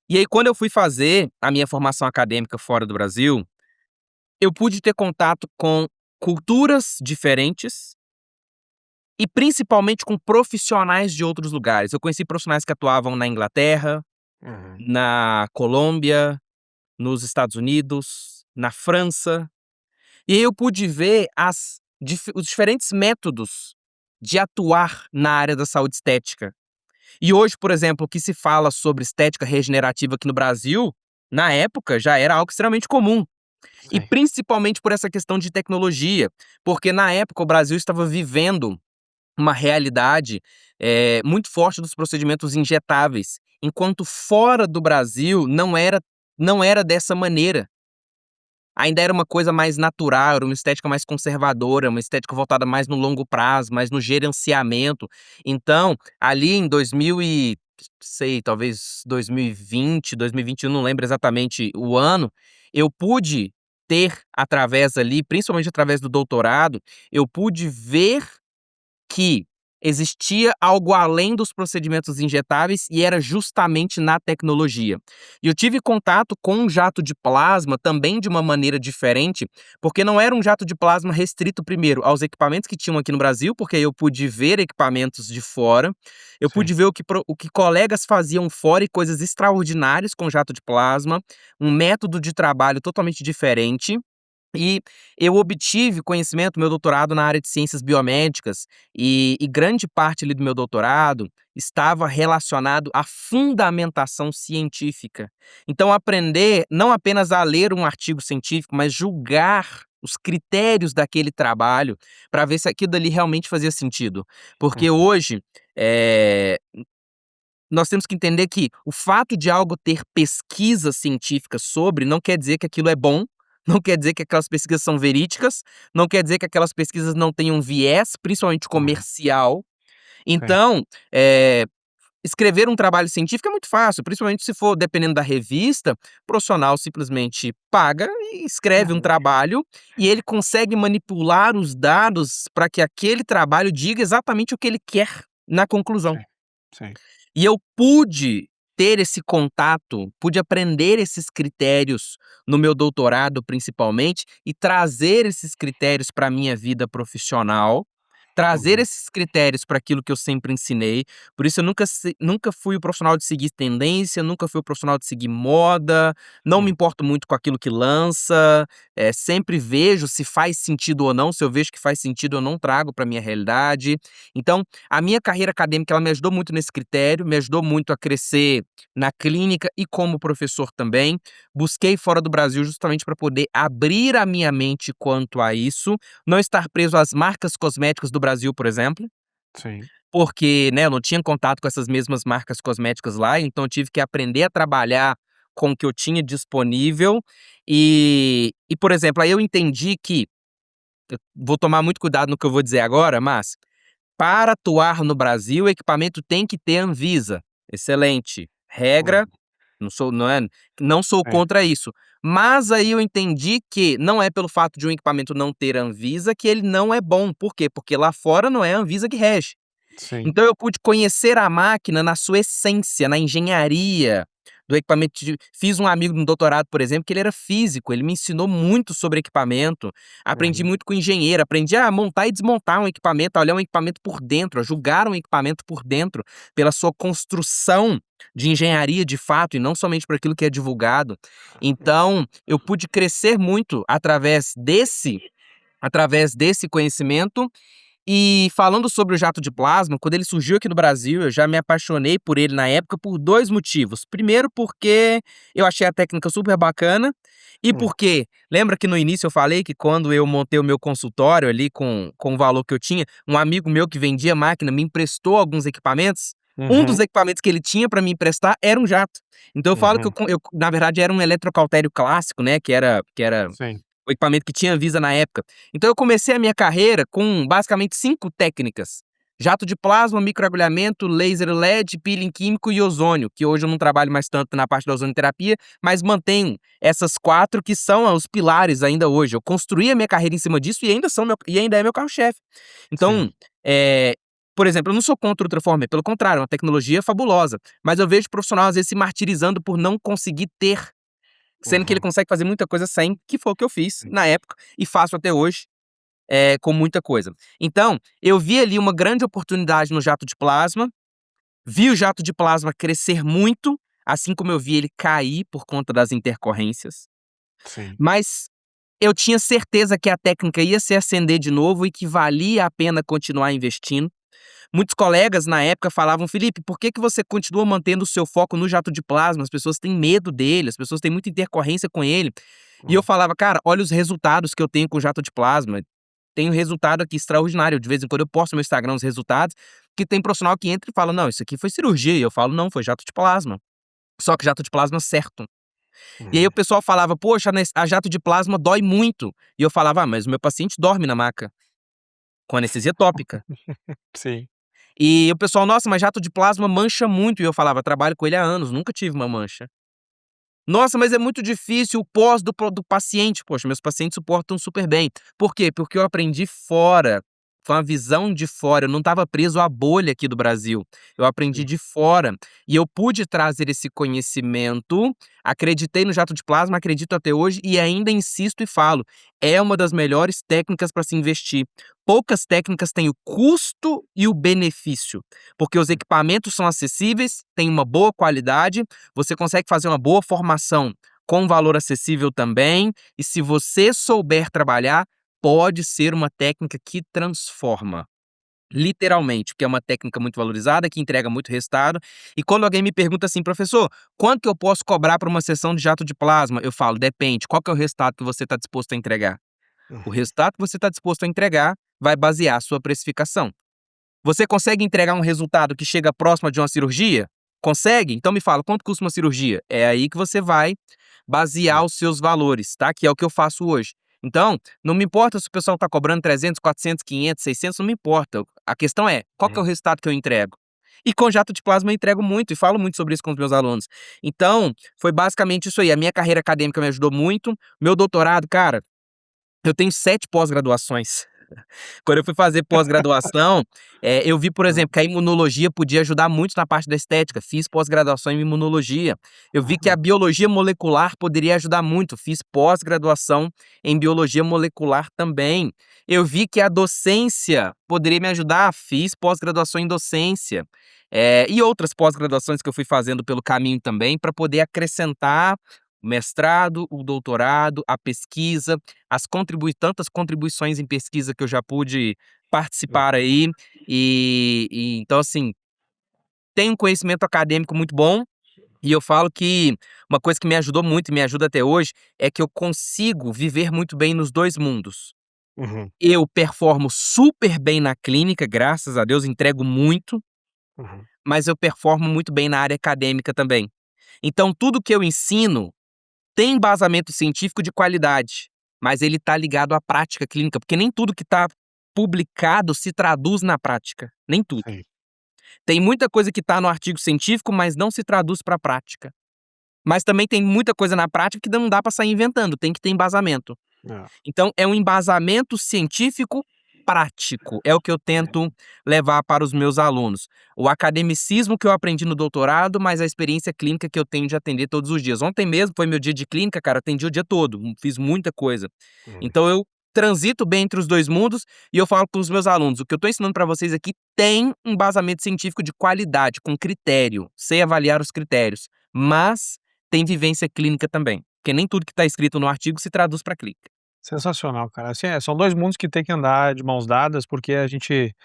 E aí quando eu fui fazer a minha formação acadêmica fora do Brasil, eu pude ter contato com culturas diferentes e principalmente com profissionais de outros lugares. Eu conheci profissionais que atuavam na Inglaterra, uhum, na Colômbia, nos Estados Unidos, na França, e aí eu pude ver os diferentes métodos de atuar na área da saúde estética. E hoje, por exemplo, o que se fala sobre estética regenerativa aqui no Brasil, na época já era algo extremamente comum. E sim. principalmente por essa questão de tecnologia, porque na época o Brasil estava vivendo uma realidade, muito forte dos procedimentos injetáveis, enquanto fora do Brasil não era dessa maneira. Ainda era uma coisa mais natural, era uma estética mais conservadora, uma estética voltada mais no longo prazo, mais no gerenciamento. Então, ali em 2000 e sei, talvez 2020, 2021, não lembro exatamente o ano, eu pude ter através ali, principalmente através do doutorado, eu pude ver que existia algo além dos procedimentos injetáveis e era justamente na tecnologia. E eu tive contato com um jato de plasma também de uma maneira diferente, porque não era um jato de plasma restrito primeiro aos equipamentos que tinham aqui no Brasil, porque eu pude ver equipamentos de fora, eu Sim. pude ver o que colegas faziam fora e coisas extraordinárias com jato de plasma, um método de trabalho totalmente diferente. E eu obtive conhecimento, meu doutorado na área de ciências biomédicas, e grande parte ali do meu doutorado estava relacionado à fundamentação científica. Então aprender não apenas a ler um artigo científico, mas julgar os critérios daquele trabalho, para ver se aquilo dali realmente fazia sentido. Porque Uhum, hoje, eh, nós temos que entender que o fato de algo ter pesquisa científica sobre, não quer dizer que aquilo é bom, não quer dizer que aquelas pesquisas são verídicas, não quer dizer que aquelas pesquisas não tenham viés, principalmente uhum, comercial. sim. Então, escrever um trabalho científico é muito fácil, principalmente se for dependendo da revista, o profissional simplesmente paga e escreve um Uhum, trabalho, e ele consegue manipular os dados para que aquele trabalho diga exatamente o que ele quer na conclusão. sim, sim. E eu pude ter esse contato, pude aprender esses critérios no meu doutorado, principalmente, e trazer esses critérios para a minha vida profissional, trazer Uhum, esses critérios para aquilo que eu sempre ensinei. Por isso eu nunca fui o profissional de seguir tendência, nunca fui o profissional de seguir moda, não me uhum, importo muito com aquilo que lança, sempre vejo se faz sentido ou não, se eu vejo que faz sentido eu não trago para minha realidade. Então, a minha carreira acadêmica, ela me ajudou muito nesse critério, me ajudou muito a crescer na clínica e como professor também. Busquei fora do Brasil justamente para poder abrir a minha mente quanto a isso, não estar preso às marcas cosméticas do Brasil, por exemplo, sim. porque, né, eu não tinha contato com essas mesmas marcas cosméticas lá, então eu tive que aprender a trabalhar com o que eu tinha disponível. E, por exemplo, aí eu entendi que, eu vou tomar muito cuidado no que eu vou dizer agora, mas para atuar no Brasil, o equipamento tem que ter Anvisa. Excelente. Regra, não sou É, contra isso. Mas aí eu entendi que não é pelo fato de um equipamento não ter Anvisa que ele não é bom. Por quê? Porque lá fora não é a Anvisa que rege. sim. Então eu pude conhecer a máquina na sua essência, na engenharia do equipamento. Fiz um amigo no doutorado, por exemplo, que ele era físico, ele me ensinou muito sobre equipamento, aprendi Uhum. muito com engenheiro, aprendi a montar e desmontar um equipamento, a olhar um equipamento por dentro, a julgar um equipamento por dentro, pela sua construção de engenharia de fato, e não somente por aquilo que é divulgado. Então, eu pude crescer muito através desse conhecimento. E falando sobre o jato de plasma, quando ele surgiu aqui no Brasil, eu já me apaixonei por ele na época por 2 motivos. Primeiro, porque eu achei a técnica super bacana, e Hum. porque lembra que no início eu falei que quando eu montei o meu consultório ali com o valor que eu tinha, um amigo meu que vendia máquina me emprestou alguns equipamentos? Um dos Uhum. equipamentos que ele tinha para me emprestar era um jato. Então eu falo que Uhum. na verdade era um eletrocautério clássico, né, que era Sim. o equipamento que tinha Anvisa na época. Então eu comecei a minha carreira com basicamente 5 técnicas: jato de plasma, microagulhamento, laser LED, peeling químico e ozônio, que hoje eu não trabalho mais tanto na parte da ozonioterapia, mas mantenho essas 4 que são os pilares ainda hoje. Eu construí a minha carreira em cima disso e ainda é meu carro-chefe. Então, Sim. por exemplo, eu não sou contra o Ultraformer, pelo contrário, é uma tecnologia fabulosa, mas eu vejo profissional às vezes se martirizando por não conseguir ter. Sendo que ele Uhum. consegue fazer muita coisa sem, que foi o que eu fiz na época e faço até hoje, com muita coisa. Então, eu vi ali uma grande oportunidade no jato de plasma, vi o jato de plasma crescer muito, assim como eu vi ele cair por conta das intercorrências, Sim. mas eu tinha certeza que a técnica ia se acender de novo e que valia a pena continuar investindo. Muitos colegas na época falavam: "Felipe, por que que você continua mantendo o seu foco no jato de plasma? As pessoas têm medo dele, as pessoas têm muita intercorrência com ele". E eu Hum. falava: "Cara, olha os resultados que eu tenho com o jato de plasma, tenho resultado aqui extraordinário". De vez em quando eu posto no meu Instagram os resultados, que tem profissional que entra e fala: "Não, isso aqui foi cirurgia", e eu falo: "Não, foi jato de plasma". Só que jato de plasma certo. E aí o Uhum. pessoal falava: "Poxa, a jato de plasma dói muito". E eu falava: "Ah, mas o meu paciente dorme na maca, com anestesia tópica". Sim. E o pessoal: "Nossa, mas jato de plasma mancha muito", e eu falava: "Trabalho com ele há anos, nunca tive uma mancha". "Nossa, mas é muito difícil o pós do paciente". Poxa, meus pacientes suportam super bem. Por quê? Porque eu aprendi fora, com a visão de fora, eu não estava preso à bolha aqui do Brasil, eu aprendi Sim. de fora, e eu pude trazer esse conhecimento, acreditei no jato de plasma, acredito até hoje e ainda insisto e falo, é uma das melhores técnicas para se investir. Poucas técnicas têm o custo e o benefício, porque os equipamentos são acessíveis, têm uma boa qualidade, você consegue fazer uma boa formação com valor acessível também, e se você souber trabalhar, pode ser uma técnica que transforma. Literalmente, porque é uma técnica muito valorizada, que entrega muito resultado. E quando alguém me pergunta assim: "Professor, quanto que eu posso cobrar por uma sessão de jato de plasma?", eu falo: "Depende, qual que é o resultado que você está disposto a entregar?". O Uhum. resultado que você está disposto a entregar vai basear a sua precificação. Você consegue entregar um resultado que chega próximo de uma cirurgia? Consegue? Então me fala, quanto custa uma cirurgia? É aí que você vai basear Sim. os seus valores, tá? Que é o que eu faço hoje. Então, não me importa se o pessoal está cobrando 300, 400, 500, 600, não me importa. A questão é, qual que é o Uhum. resultado que eu entrego? E com jato de plasma eu entrego muito e falo muito sobre isso com os meus alunos. Então, foi basicamente isso aí. A minha carreira acadêmica me ajudou muito. Meu doutorado, cara, eu tenho 7 pós-graduações. Quando eu fui fazer pós-graduação, eu vi, por exemplo, que a imunologia podia ajudar muito na parte da estética, fiz pós-graduação em imunologia. Eu vi que a Uhum. biologia molecular poderia ajudar muito, fiz pós-graduação em biologia molecular também. Eu vi que a docência poderia me ajudar, fiz pós-graduação em docência. E outras pós-graduações que eu fui fazendo pelo caminho também, para poder acrescentar o mestrado, o doutorado, a pesquisa, tantas contribuições em pesquisa que eu já pude participar aí, e então assim, tenho um conhecimento acadêmico muito bom, e eu falo que uma coisa que me ajudou muito e me ajuda até hoje, é que eu consigo viver muito bem nos 2 mundos. Uhum. Eu performo super bem na clínica, graças a Deus, entrego muito, Uhum. mas eu performo muito bem na área acadêmica também. Então tudo que eu ensino tem embasamento científico de qualidade, mas ele está ligado à prática clínica, porque nem tudo que está publicado se traduz na prática. Nem tudo. Sim. Tem muita coisa que está no artigo científico, mas não se traduz para a prática. Mas também tem muita coisa na prática que não dá para sair inventando, tem que ter embasamento. É. Então, é um embasamento científico prático, é o que eu tento levar para os meus alunos. O academicismo que eu aprendi no doutorado, mas a experiência clínica que eu tenho de atender todos os dias. Ontem mesmo foi meu dia de clínica, cara, atendi o dia todo, fiz muita coisa. Então, eu transito bem entre os dois mundos e eu falo para os meus alunos, o que eu estou ensinando para vocês aqui tem um embasamento científico de qualidade, com critério, sei avaliar os critérios, mas tem vivência clínica também, porque nem tudo que está escrito no artigo se traduz para clínica. Sensacional, cara. Assim, são 2 mundos que têm que andar de mãos dadas, porque a gente,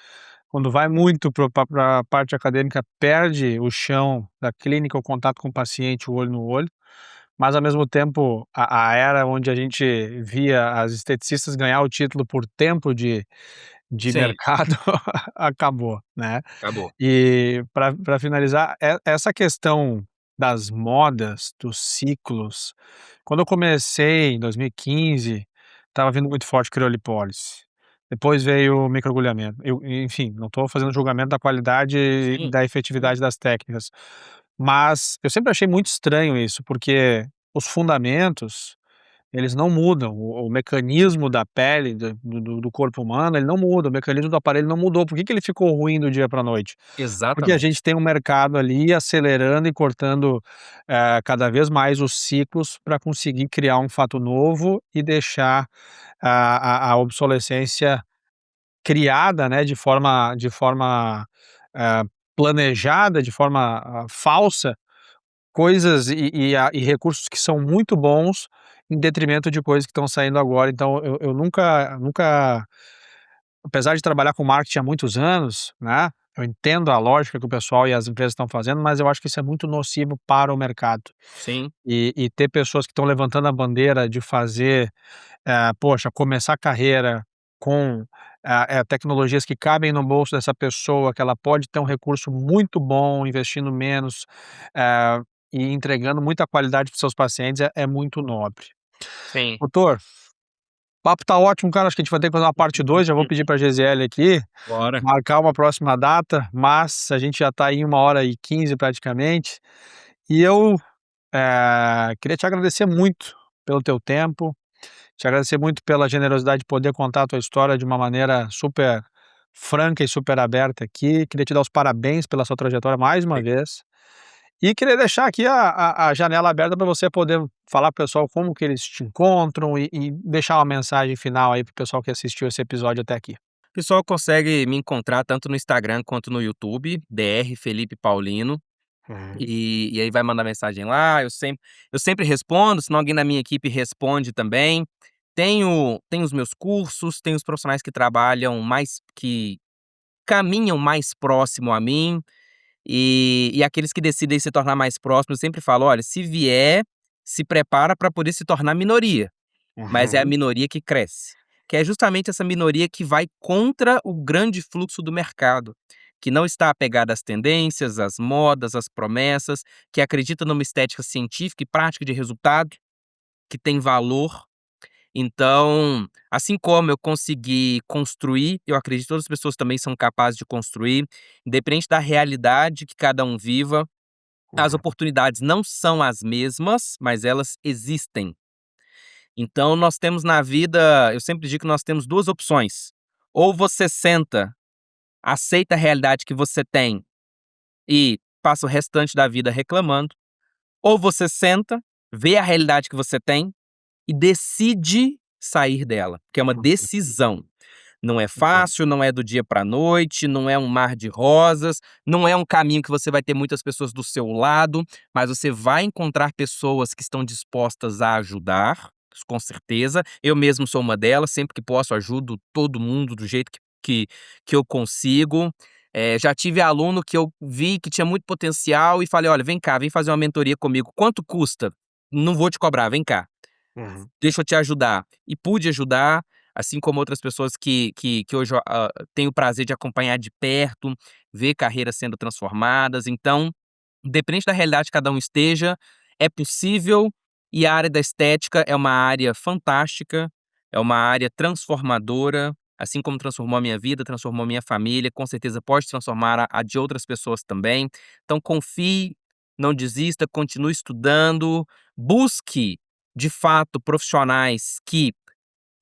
quando vai muito pra parte acadêmica, perde o chão da clínica, o contato com o paciente, o olho no olho, mas ao mesmo tempo, a era onde a gente via as esteticistas ganhar o título por tempo de Sim, mercado acabou, né. acabou. E para finalizar, essa questão das modas, dos ciclos, quando eu comecei em 2015, estava vindo muito forte criolipólise. Depois veio o microagulhamento. Enfim, não estou fazendo julgamento da qualidade e Sim, da efetividade das técnicas, mas eu sempre achei muito estranho isso, porque os fundamentos eles não mudam, o mecanismo da pele do corpo humano, ele não muda, o mecanismo do aparelho não mudou, por que que ele ficou ruim do dia para a noite? Porque a gente exatamente. tem um mercado ali acelerando e cortando, cada vez mais os ciclos para conseguir criar um fato novo e deixar a obsolescência criada, né, de forma, eh, planejada, de forma, falsa, coisas e recursos que são muito bons, em detrimento de coisas que estão saindo agora, então eu nunca apesar de trabalhar com marketing há muitos anos, né, eu entendo a lógica que o pessoal e as empresas estão fazendo, mas eu acho que isso é muito nocivo para o mercado. Sim, E ter pessoas que estão levantando a bandeira de fazer, poxa, começar a carreira com, tecnologias que cabem no bolso dessa pessoa, que ela pode ter um recurso muito bom, investindo menos, eh, e entregando muita qualidade para os seus pacientes, é muito nobre. sim. Doutor, o papo tá ótimo, cara, acho que a gente vai ter que fazer uma parte 2. Já vou pedir pra GZL aqui, Bora. marcar uma próxima data, mas a gente já tá aí em 1h15 praticamente, e eu, queria te agradecer muito pelo teu tempo, te agradecer muito pela generosidade de poder contar a tua história de uma maneira super franca e super aberta aqui. Queria te dar os parabéns pela sua trajetória mais uma vez. E queria deixar aqui a janela aberta para você poder falar para o pessoal como que eles te encontram e deixar uma mensagem final aí para o pessoal que assistiu esse episódio até aqui. O pessoal consegue me encontrar tanto no Instagram quanto no YouTube, BR Felipe Paulino, Uhum. e aí vai mandar mensagem lá, eu sempre respondo, se não alguém da minha equipe responde também. Tenho os meus cursos, tenho os profissionais que trabalham mais que caminham mais próximo a mim, e aqueles que decidem se tornar mais próximos, eu sempre falo: "Olha, se vier, se prepara para poder se tornar minoria". Mas é a Uhum. minoria que cresce, que é justamente essa minoria que vai contra o grande fluxo do mercado, que não está apegada às tendências, às modas, às promessas, que acredita numa estética científica e prática de resultado, que tem valor. Então, assim como eu consegui construir, eu acredito que todas as pessoas também são capazes de construir, independente da realidade que cada um viva, as Uhum. oportunidades não são as mesmas, mas elas existem. Então nós temos na vida, eu sempre digo que nós temos 2 opções: ou você senta, aceita a realidade que você tem e passa o restante da vida reclamando, ou você senta, vê a realidade que você tem e decide sair dela, que é uma decisão. Não é Uhum. fácil, não é do dia para a noite, não é um mar de rosas, não é um caminho que você vai ter muitas pessoas do seu lado, mas você vai encontrar pessoas que estão dispostas a ajudar, com certeza. Eu mesmo sou uma delas, sempre que posso ajudo todo mundo do jeito que eu consigo. Já tive aluno que eu vi que tinha muito potencial e falei: "Olha, vem cá, vem fazer uma mentoria comigo, quanto custa? Não vou te cobrar, vem cá". Uhum. Deixa eu te ajudar. E pude ajudar, assim como outras pessoas que hoje tenho o prazer de acompanhar de perto, ver carreiras sendo transformadas. Então, independente da realidade que cada um esteja, é possível, e a área da estética é uma área fantástica, é uma área transformadora, assim como transformou a minha vida, transformou a minha família, com certeza pode transformar a de outras pessoas também. Então confie, não desista, continue estudando, busque, de fato, profissionais que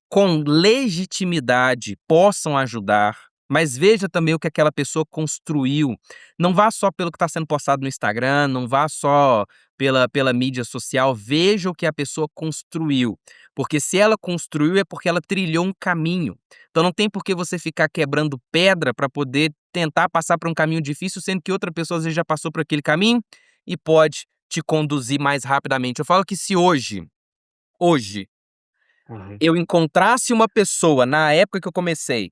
com legitimidade possam ajudar, mas veja também o que aquela pessoa construiu. Não vá só pelo que está sendo postado no Instagram, não vá só pela mídia social, veja o que a pessoa construiu, porque se ela construiu é porque ela trilhou um caminho. Então não tem por que você ficar quebrando pedra para poder tentar passar por um caminho difícil, sendo que outra pessoa às vezes já passou por aquele caminho e pode te conduzir mais rapidamente. Eu falo que se hoje Uhum. eu encontrasse uma pessoa na época que eu comecei,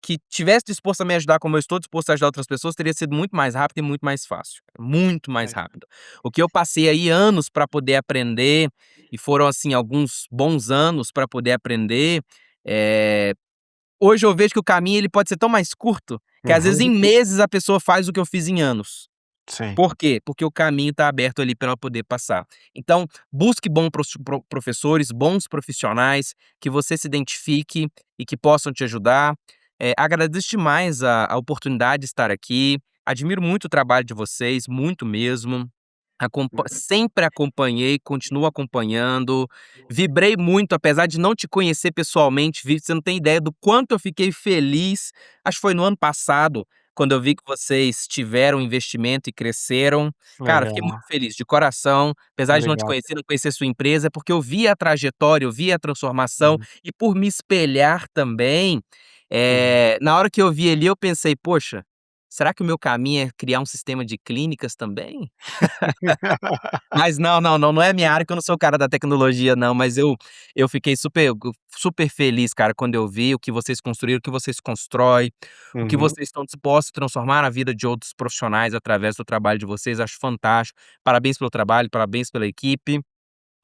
que tivesse disposto a me ajudar como eu estou disposto a ajudar outras pessoas, teria sido muito mais rápido e muito mais fácil, muito mais É. rápido. O que eu passei aí anos para poder aprender, e foram, assim, alguns bons anos para poder aprender, eh, hoje eu vejo que o caminho ele pode ser tão mais curto, que às vezes Uhum. em meses a pessoa faz o que eu fiz em anos. Sim. Por quê? Porque o caminho está aberto ali para ela poder passar. Então, busque bons professores, bons profissionais, que você se identifique e que possam te ajudar. Agradeço demais a oportunidade de estar aqui. Admiro muito o trabalho de vocês, muito mesmo. Sempre acompanhei, continuo acompanhando. Vibrei muito, apesar de não te conhecer pessoalmente, você não tem ideia do quanto eu fiquei feliz. Acho que foi no ano passado, quando eu vi que vocês tiveram investimento e cresceram. Cara, fiquei muito Legal, feliz, de coração. Apesar de não te obrigado. conhecer, não conhecer sua empresa, porque eu vi a trajetória, eu vi a transformação Uhum. e por me espelhar também, Uhum. na hora que eu vi ali, eu pensei: "Poxa, será que o meu caminho é criar um sistema de clínicas também?" Mas não é minha área, que eu não sou o cara da tecnologia não, mas eu fiquei super feliz, cara, quando eu vi o que vocês construíram, o que vocês constroem, o que Uhum. vocês estão dispostos a transformar na vida de outros profissionais através do trabalho de vocês, acho fantástico. Parabéns pelo trabalho, parabéns pela equipe.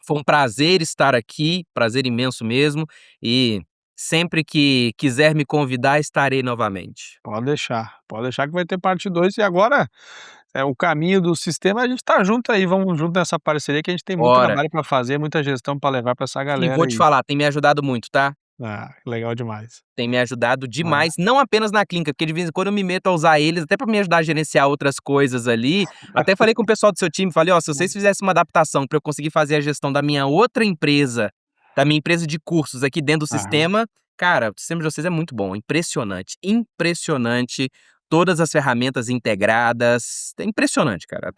Foi um prazer estar aqui, prazer imenso mesmo, e sempre que quiser me convidar, estarei novamente. Pode deixar que vai ter parte 2 e agora, o caminho do sistema a gente tá junto aí, vamos junto nessa parceria que a gente tem muito Ora, trabalho para fazer, muita gestão para levar para essa e galera vou te aí. falar, tem me ajudado muito, tá? Legal demais. Tem me ajudado Ah. demais, não apenas na clínica, porque de vez em quando eu me meto a usar eles até para me ajudar a gerenciar outras coisas ali. Até falei com o pessoal do seu time, falei: "Ó, se vocês fizessem uma adaptação para eu conseguir fazer a gestão da minha outra empresa, da minha empresa de cursos aqui dentro do Aham. sistema, cara, o sistema de vocês é muito bom, impressionante, impressionante, todas as ferramentas integradas, é impressionante, cara.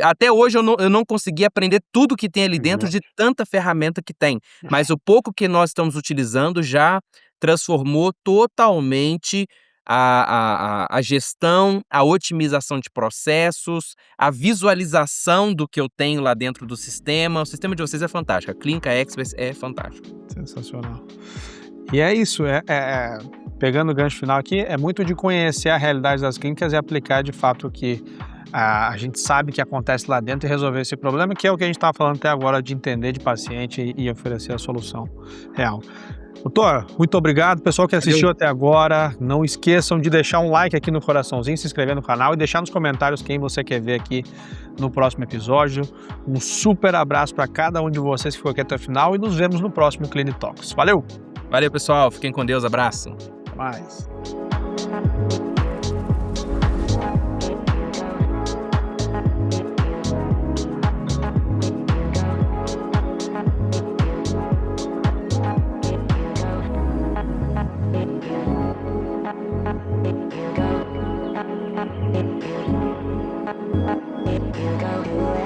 Até hoje eu não consegui aprender tudo que tem ali dentro de tanta ferramenta que tem, mas o pouco que nós estamos utilizando já transformou totalmente a gestão, a otimização de processos, a visualização do que eu tenho lá dentro do sistema. O sistema de vocês é fantástico, a Clínica Express é fantástico. Sensacional. E é isso, pegando o gancho final aqui, é muito de conhecer a realidade das clínicas e aplicar de fato o que a gente sabe que acontece lá dentro e resolver esse problema, que é o que a gente estava falando até agora, de entender de paciente e oferecer a solução real. Doutor, muito obrigado. Pessoal que Valeu. assistiu até agora, não esqueçam de deixar um like aqui no coraçãozinho, se inscrever no canal e deixar nos comentários quem você quer ver aqui no próximo episódio. Um super abraço para cada um de vocês que ficou aqui até o final e nos vemos no próximo Clini Talks. Valeu! Valeu, pessoal. Fiquem com Deus. Abraço. Até mais! Go.